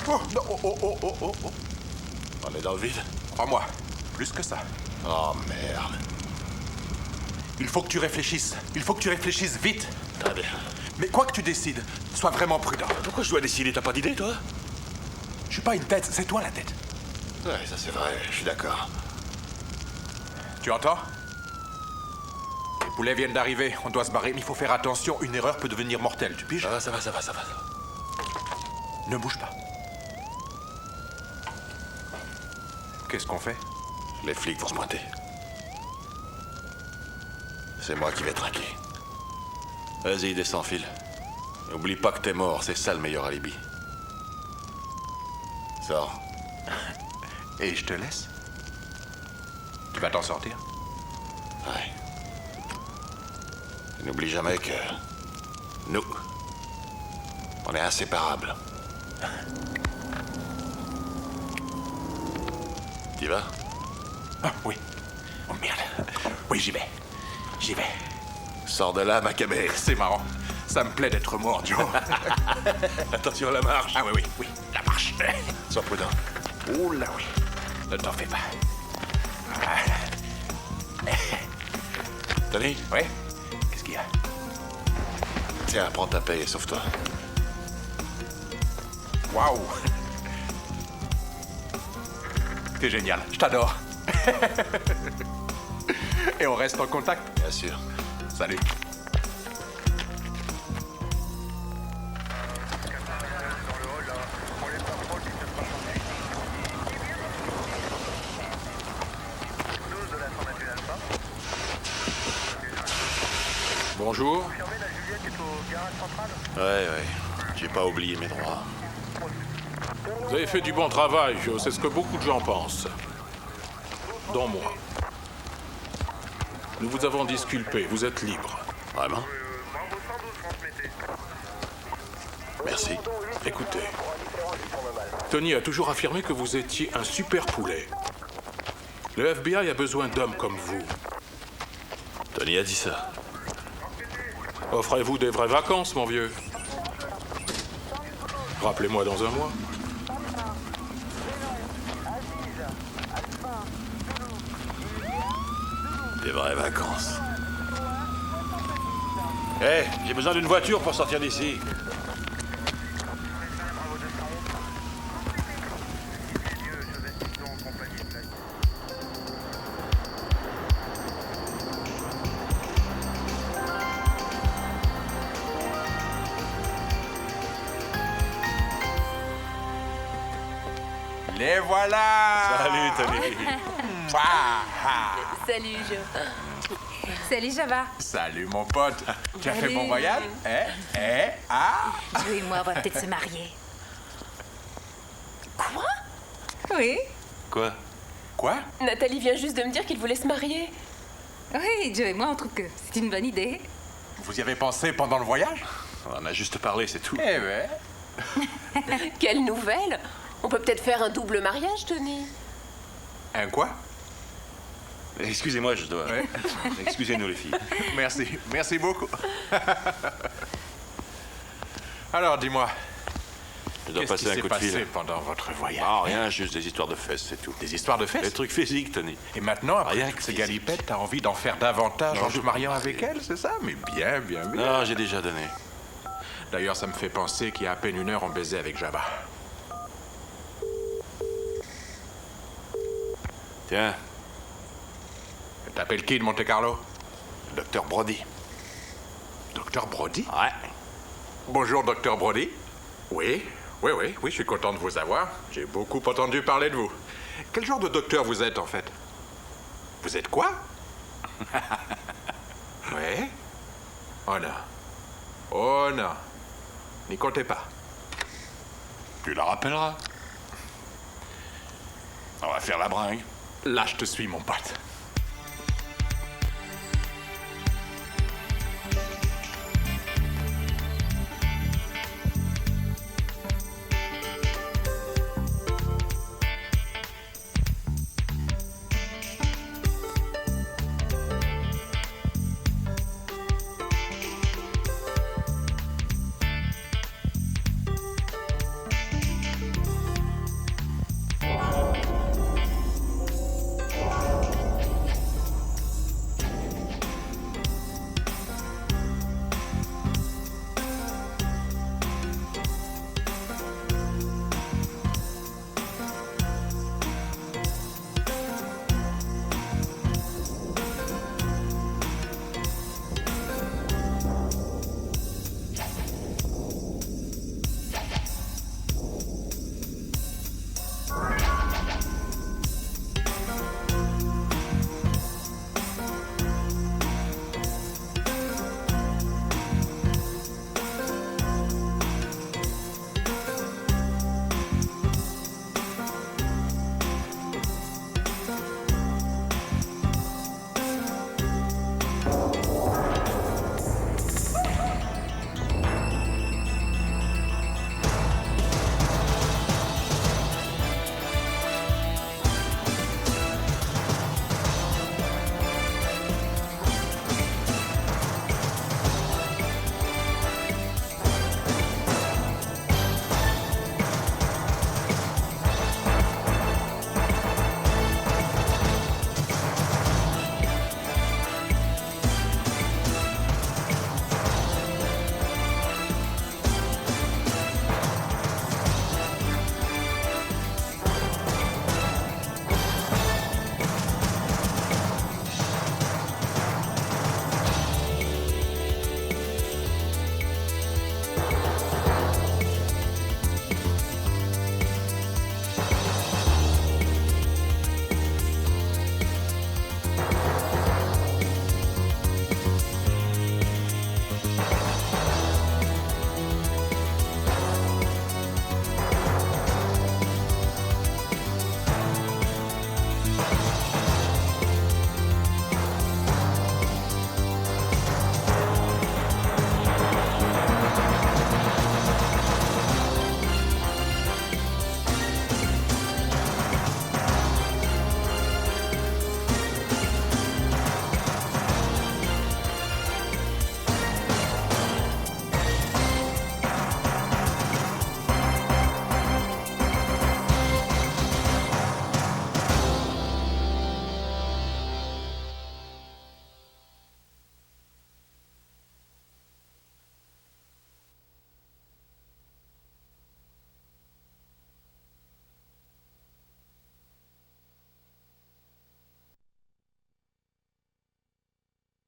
Oh, non, oh. On est dans le vide? Crois-moi, plus que ça. Oh, merde. Il faut que tu réfléchisses. Il faut que tu réfléchisses vite. Très bien. Mais quoi que tu décides, sois vraiment prudent. Pourquoi je dois décider? T'as pas d'idée, toi? Je suis pas une tête, c'est toi la tête. Ouais, ça c'est vrai, je suis d'accord. Tu entends? Les poulets viennent d'arriver, on doit se barrer, mais il faut faire attention, une erreur peut devenir mortelle, tu piges? Ça va. Ne bouge pas. Qu'est-ce qu'on fait? Les flics vont se pointer. C'est moi qui vais traquer. Vas-y, descends, file. N'oublie pas que t'es mort, c'est ça le meilleur alibi. Sors. Et je te laisse? Tu vas t'en sortir? Ouais. Et n'oublie jamais que... nous, on est inséparables. T'y vas? Ah, oui. Oh merde. Oui, j'y vais. J'y vais. Sors de là, Maccabée. C'est marrant. Ça me plaît d'être mort, Joe. Attention à la marche. Ah oui, la marche. Sois prudent. Oh là oui. Ne t'en fais pas. Tony? Oui? Qu'est-ce qu'il y a? Tiens, prends ta paye et sauve-toi. Waouh! T'es génial, je t'adore. Et on reste en contact? Bien sûr. Salut. Bonjour. Ouais. J'ai pas oublié mes droits. Vous avez fait du bon travail, Joe. C'est ce que beaucoup de gens pensent. Dont moi. Nous vous avons disculpé. Vous êtes libre. Vraiment? Merci. Écoutez. Tony a toujours affirmé que vous étiez un super poulet. Le FBI a besoin d'hommes comme vous. Tony a dit ça. Offrez-vous des vraies vacances, mon vieux. Rappelez-moi dans un mois. Des vraies vacances. Hé, j'ai besoin d'une voiture pour sortir d'ici. Les voilà! Salut, Tony. Salut, Joe. Salut, Java. Salut, mon pote. Tu as fait Salut. bon voyage? Joe et moi, on va peut-être se marier. Quoi? Oui. Quoi? Nathalie vient juste de me dire qu'il voulait se marier. Oui, Joe et moi, on trouve que c'est une bonne idée. Vous y avez pensé pendant le voyage? On a juste parlé, c'est tout. Eh ouais. Quelle nouvelle! On peut peut-être faire un double mariage, Tony. Un quoi? Excusez-moi, je dois. Ouais. Excusez-nous, les filles. Merci beaucoup. Alors, dis-moi. Je dois Qu'est-ce passer qui un s'est coup de fil. passé pendant votre voyage? Ah, rien, juste des histoires de fesses, c'est tout. Des histoires de fesses? Des trucs physiques, Tony. Et maintenant, après Rien que que c'est physique. galipette, t'as envie d'en faire davantage Non, en je te mariant avec elle, c'est ça? Mais bien. Non, j'ai déjà donné. D'ailleurs, ça me fait penser qu'il y a à peine une heure, on baisait avec Java. Tiens, T'appelles qui de Monte Carlo? Docteur Brody. Docteur Brody? Ouais. Bonjour, Docteur Brody. Oui, je suis content de vous avoir. J'ai beaucoup entendu parler de vous. Quel genre de docteur vous êtes, en fait? Vous êtes quoi? Oui? Oh non. N'y comptez pas. Tu la rappelleras. On va faire la bringue. Là, je te suis, mon pote.